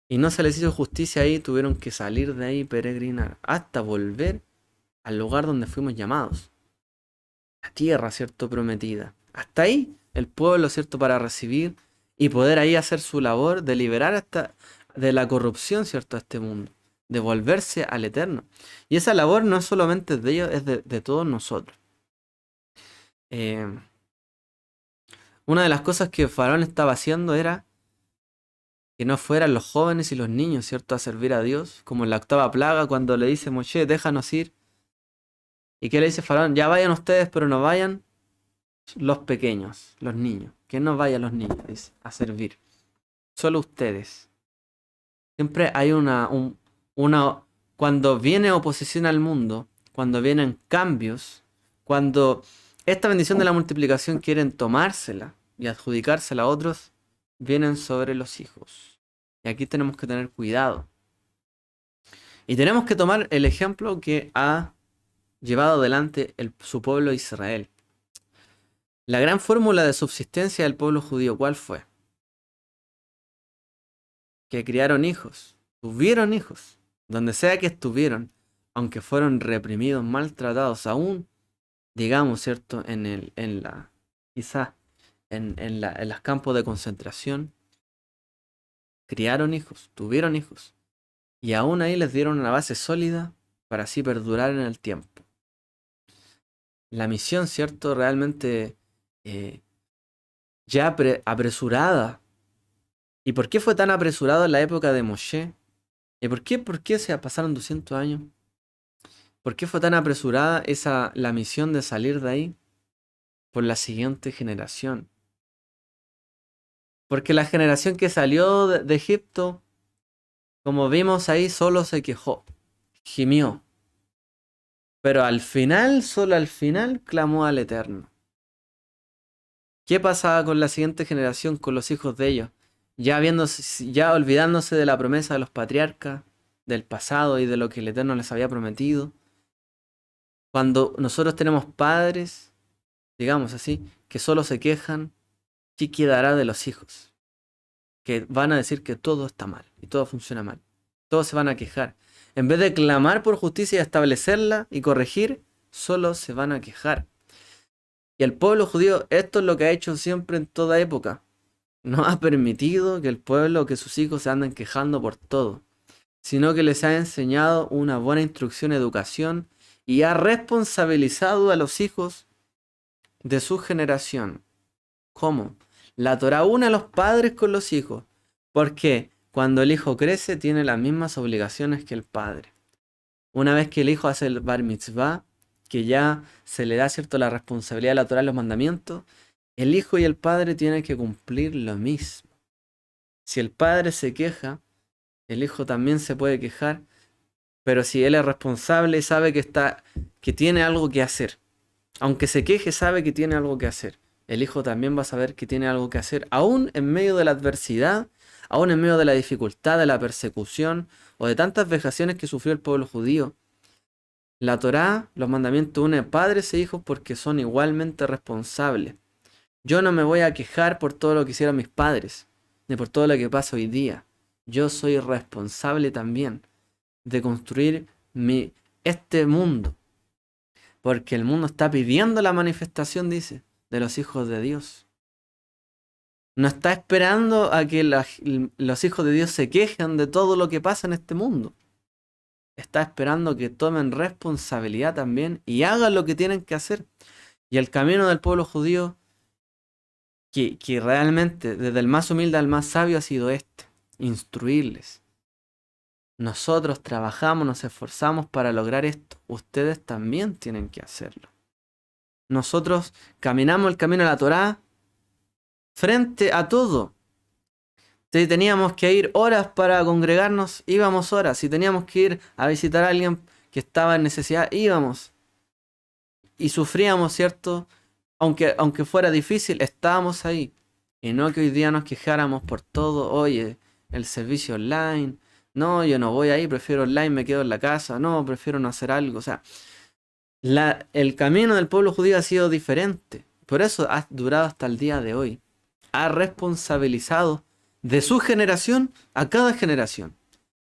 y no se les hizo justicia ahí, tuvieron que salir de ahí y peregrinar hasta volver al lugar donde fuimos llamados. La tierra, ¿cierto?, prometida. Hasta ahí el pueblo, ¿cierto?, para recibir y poder ahí hacer su labor de liberar hasta de la corrupción, ¿cierto?, a este mundo, de volverse al eterno. Y esa labor no es solamente de ellos, es de todos nosotros. Una de las cosas que Faraón estaba haciendo era que no fueran los jóvenes y los niños, ¿cierto?, a servir a Dios, como en la octava plaga cuando le dice Moshe, déjanos ir. ¿Y qué le dice Faraón? Ya vayan ustedes, pero no vayan los pequeños, los niños. Que no vayan los niños, dice, a servir. Solo ustedes. Siempre hay cuando viene oposición al mundo, cuando vienen cambios, cuando esta bendición de la multiplicación quieren tomársela y adjudicársela a otros, vienen sobre los hijos. Y aquí tenemos que tener cuidado. Y tenemos que tomar el ejemplo que ha llevado adelante su pueblo Israel. La gran fórmula de subsistencia del pueblo judío, ¿cuál fue? Que criaron hijos, tuvieron hijos, donde sea que estuvieron, aunque fueron reprimidos, maltratados, aún, digamos, ¿cierto?, quizás en los campos de concentración, criaron hijos, tuvieron hijos, y aún ahí les dieron una base sólida para así perdurar en el tiempo. La misión, ¿cierto?, realmente ya apresurada. ¿Y por qué fue tan apresurado en la época de Moshe? ¿Y por qué se pasaron 200 años? ¿Por qué fue tan apresurada la misión de salir de ahí? Por la siguiente generación. Porque la generación que salió de Egipto, como vimos ahí, solo se quejó, gimió. Pero al final, solo al final, clamó al Eterno. ¿Qué pasaba con la siguiente generación, con los hijos de ellos? Ya olvidándose de la promesa de los patriarcas, del pasado y de lo que el Eterno les había prometido. Cuando nosotros tenemos padres, digamos así, que solo se quejan, ¿qué quedará de los hijos? Que van a decir que todo está mal y todo funciona mal. Todos se van a quejar. En vez de clamar por justicia y establecerla y corregir, solo se van a quejar. Y el pueblo judío, esto es lo que ha hecho siempre en toda época. No ha permitido que el pueblo, que sus hijos se anden quejando por todo, sino que les ha enseñado una buena instrucción, educación, y ha responsabilizado a los hijos de su generación. ¿Cómo? La Torá une a los padres con los hijos, porque cuando el hijo crece tiene las mismas obligaciones que el padre. Una vez que el hijo hace el bar mitzvah, que ya se le da, ¿cierto?, la responsabilidad de la Torá, los mandamientos, el hijo y el padre tienen que cumplir lo mismo. Si el padre se queja, el hijo también se puede quejar, Pero si él es responsable, sabe que tiene algo que hacer. Aunque se queje, sabe que tiene algo que hacer. El hijo también va a saber que tiene algo que hacer, aún en medio de la adversidad, aún en medio de la dificultad, de la persecución o de tantas vejaciones que sufrió el pueblo judío. La Torá, los mandamientos unen padres e hijos porque son igualmente responsables. Yo no me voy a quejar por todo lo que hicieron mis padres, ni por todo lo que pasa hoy día. Yo soy responsable también de construir este mundo. Porque el mundo está pidiendo la manifestación, dice, de los hijos de Dios. No está esperando a que los hijos de Dios se quejen de todo lo que pasa en este mundo. Está esperando que tomen responsabilidad también y hagan lo que tienen que hacer. Y el camino del pueblo judío, que realmente desde el más humilde al más sabio ha sido este, instruirles. Nosotros trabajamos, nos esforzamos para lograr esto. Ustedes también tienen que hacerlo. Nosotros caminamos el camino de la Torá frente a todo. Si teníamos que ir horas para congregarnos, íbamos horas. Si teníamos que ir a visitar a alguien que estaba en necesidad, íbamos. Y sufríamos, ¿cierto? Aunque fuera difícil, estábamos ahí. Y no que hoy día nos quejáramos por todo. Oye, el servicio online. No, yo no voy ahí, prefiero online, me quedo en la casa. No, prefiero no hacer algo. O sea, el camino del pueblo judío ha sido diferente. Por eso ha durado hasta el día de hoy. Ha responsabilizado de su generación a cada generación.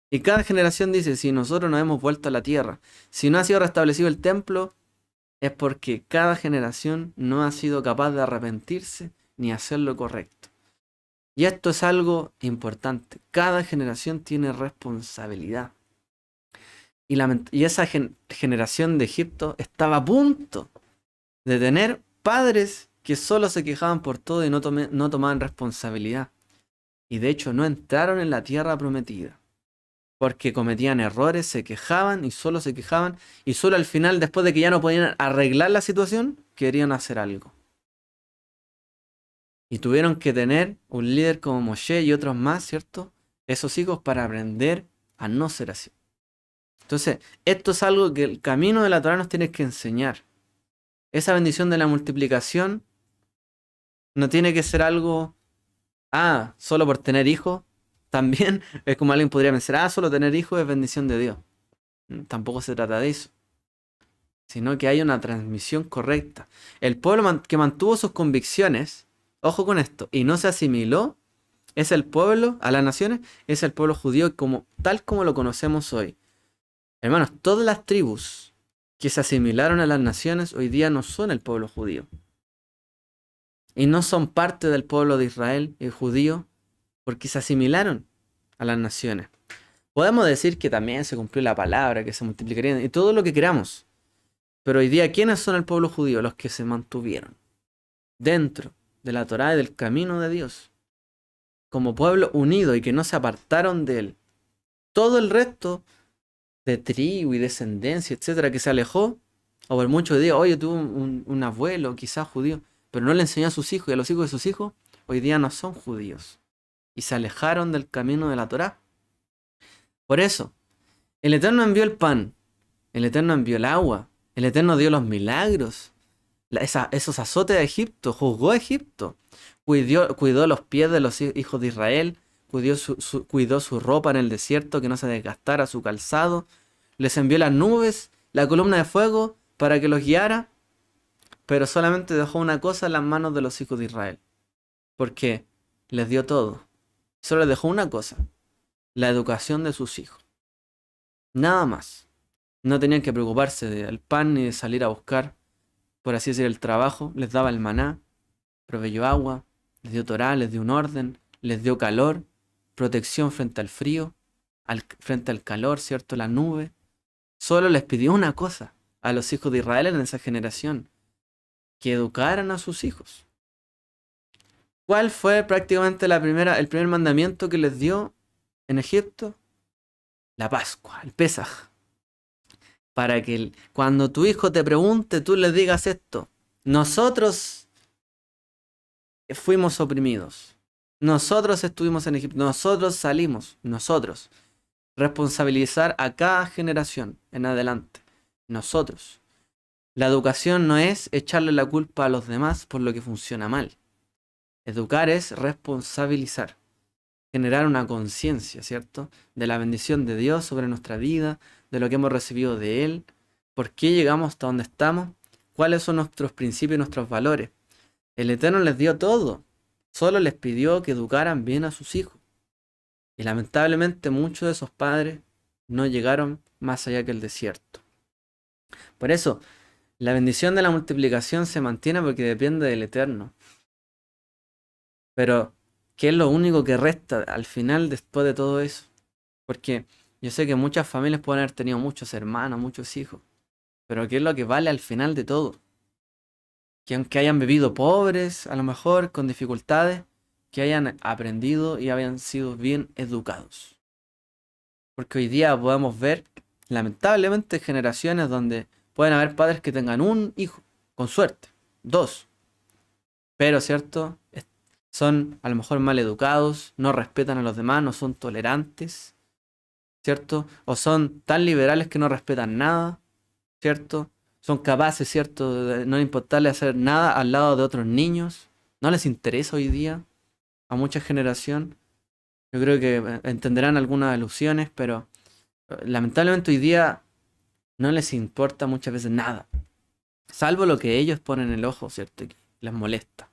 Y cada generación dice, si nosotros nos hemos vuelto a la tierra, si no ha sido restablecido el templo, es porque cada generación no ha sido capaz de arrepentirse ni hacer lo correcto. Y esto es algo importante. Cada generación tiene responsabilidad. Y esa generación de Egipto estaba a punto de tener padres que solo se quejaban por todo y no tomaban responsabilidad. Y de hecho no entraron en la tierra prometida. Porque cometían errores, se quejaban y solo se quejaban. Y solo al final, después de que ya no podían arreglar la situación, querían hacer algo. Y tuvieron que tener un líder como Moshe y otros más, ¿cierto? Esos hijos para aprender a no ser así. Entonces, esto es algo que el camino de la Torá nos tiene que enseñar. Esa bendición de la multiplicación no tiene que ser algo, solo por tener hijos. También es como alguien podría pensar, solo tener hijos es bendición de Dios. Tampoco se trata de eso. Sino que hay una transmisión correcta. El pueblo que mantuvo sus convicciones, ojo con esto, y no se asimiló, es el pueblo, a las naciones, es el pueblo judío tal como lo conocemos hoy. Hermanos, todas las tribus que se asimilaron a las naciones hoy día no son el pueblo judío. Y no son parte del pueblo de Israel, el judío, porque se asimilaron a las naciones. Podemos decir que también se cumplió la palabra, que se multiplicarían, y todo lo que queramos. Pero hoy día, ¿quiénes son el pueblo judío? Los que se mantuvieron dentro de la Torá y del camino de Dios. Como pueblo unido y que no se apartaron de él. Todo el resto de tribu y descendencia, etcétera, que se alejó, o por muchos días, oye, tuvo un abuelo, quizás judío, pero no le enseñó a sus hijos y a los hijos de sus hijos, hoy día no son judíos. Y se alejaron del camino de la Torá. Por eso, el Eterno envió el pan, el Eterno envió el agua, el Eterno dio los milagros, esos azotes de Egipto, juzgó a Egipto, cuidó los pies de los hijos de Israel, cuidó su ropa en el desierto, que no se desgastara su calzado, les envió las nubes, la columna de fuego, para que los guiara, pero solamente dejó una cosa en las manos de los hijos de Israel, porque les dio todo. Solo les dejó una cosa, la educación de sus hijos. Nada más. No tenían que preocuparse del pan ni de salir a buscar, por así decir, el trabajo. Les daba el maná, proveyó agua, les dio Torá, les dio un orden, les dio calor, protección frente al frío, frente al calor, ¿cierto? La nube. Solo les pidió una cosa a los hijos de Israel en esa generación, que educaran a sus hijos. ¿Cuál fue prácticamente el primer mandamiento que les dio en Egipto? La Pascua, el Pesaj. Para que cuando tu hijo te pregunte, tú le digas esto. Nosotros fuimos oprimidos. Nosotros estuvimos en Egipto. Nosotros salimos. Nosotros. responsabilizar a cada generación en adelante. Nosotros. La educación no es echarle la culpa a los demás por lo que funciona mal. Educar es responsabilizar, generar una conciencia, ¿cierto? De la bendición de Dios sobre nuestra vida, de lo que hemos recibido de Él, por qué llegamos hasta donde estamos, cuáles son nuestros principios y nuestros valores. El Eterno les dio todo, solo les pidió que educaran bien a sus hijos. Y lamentablemente muchos de esos padres no llegaron más allá que el desierto. Por eso, la bendición de la multiplicación se mantiene porque depende del Eterno. Pero, ¿qué es lo único que resta al final después de todo eso? Porque yo sé que muchas familias pueden haber tenido muchos hermanos, muchos hijos. Pero ¿qué es lo que vale al final de todo? Que aunque hayan vivido pobres, a lo mejor con dificultades, que hayan aprendido y hayan sido bien educados. Porque hoy día podemos ver, lamentablemente, generaciones donde pueden haber padres que tengan un hijo, con suerte, dos. Pero, ¿cierto? Son a lo mejor mal educados, no respetan a los demás, no son tolerantes, ¿cierto? O son tan liberales que no respetan nada, ¿cierto? Son capaces, ¿cierto?, de no importarle hacer nada al lado de otros niños. No les interesa hoy día a mucha generación. Yo creo que entenderán algunas alusiones, pero lamentablemente hoy día no les importa muchas veces nada. Salvo lo que ellos ponen en el ojo, ¿cierto? Que les molesta.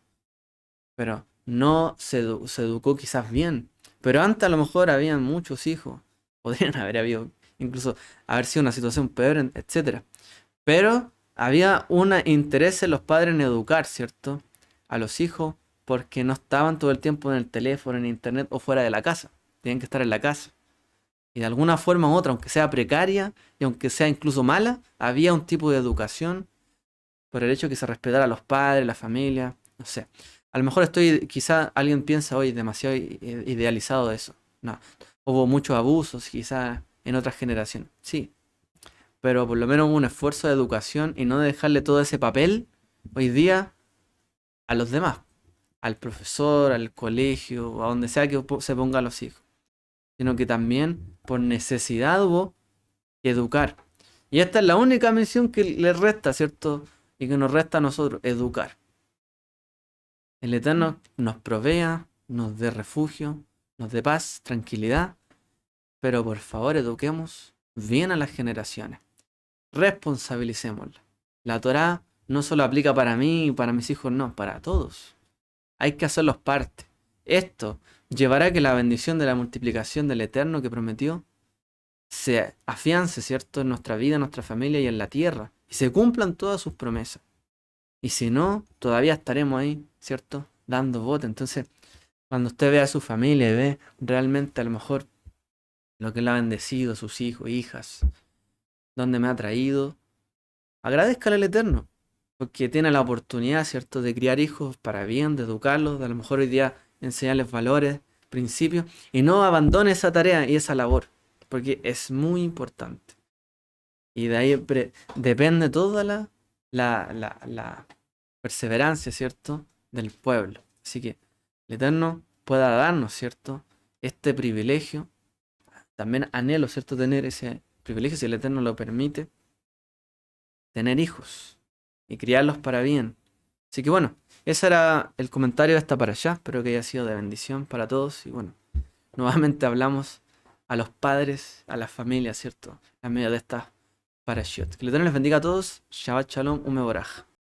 Pero no se educó quizás bien. Pero antes a lo mejor habían muchos hijos. Podrían haber habido, incluso haber sido una situación peor, etcétera. Pero había un interés en los padres en educar, ¿cierto? A los hijos, porque no estaban todo el tiempo en el teléfono, en internet o fuera de la casa. Tenían que estar en la casa. Y de alguna forma u otra, aunque sea precaria y aunque sea incluso mala, había un tipo de educación por el hecho de que se respetara a los padres, la familia, no sé. A lo mejor quizá alguien piensa hoy demasiado idealizado de eso. No, hubo muchos abusos quizá en otras generaciones. Sí, pero por lo menos hubo un esfuerzo de educación y no de dejarle todo ese papel hoy día a los demás, al profesor, al colegio, a donde sea que se ponga a los hijos, sino que también por necesidad hubo que educar. Y esta es la única misión que le resta, ¿cierto? Y que nos resta a nosotros, educar. El Eterno nos provea, nos dé refugio, nos dé paz, tranquilidad, pero por favor eduquemos bien a las generaciones. Responsabilicémosla. La Torá no solo aplica para mí y para mis hijos, no, para todos. Hay que hacerlos parte. Esto llevará a que la bendición de la multiplicación del Eterno que prometió se afiance, ¿cierto?, en nuestra vida, en nuestra familia y en la tierra. Y se cumplan todas sus promesas. Y si no, todavía estaremos ahí, ¿cierto?, dando voto. Entonces, cuando usted ve a su familia y ve realmente a lo mejor lo que le ha bendecido, sus hijos, hijas, donde me ha traído, agradezcale al Eterno, porque tiene la oportunidad, ¿cierto?, de criar hijos para bien, de educarlos, de a lo mejor hoy día enseñarles valores, principios, y no abandone esa tarea y esa labor, porque es muy importante. Y de ahí depende toda la perseverancia, ¿cierto?, del pueblo. Así que el Eterno pueda darnos, ¿cierto?, este privilegio. También anhelo, ¿cierto?, tener ese privilegio, si el Eterno lo permite, tener hijos y criarlos para bien. Así que bueno, ese era el comentario de esta parashá. Espero que haya sido de bendición para todos. Y bueno, nuevamente hablamos a los padres, a las familias, ¿cierto?, en medio de esta parashot. Que el Eterno les bendiga a todos. Shabbat Shalom, Umeboraj.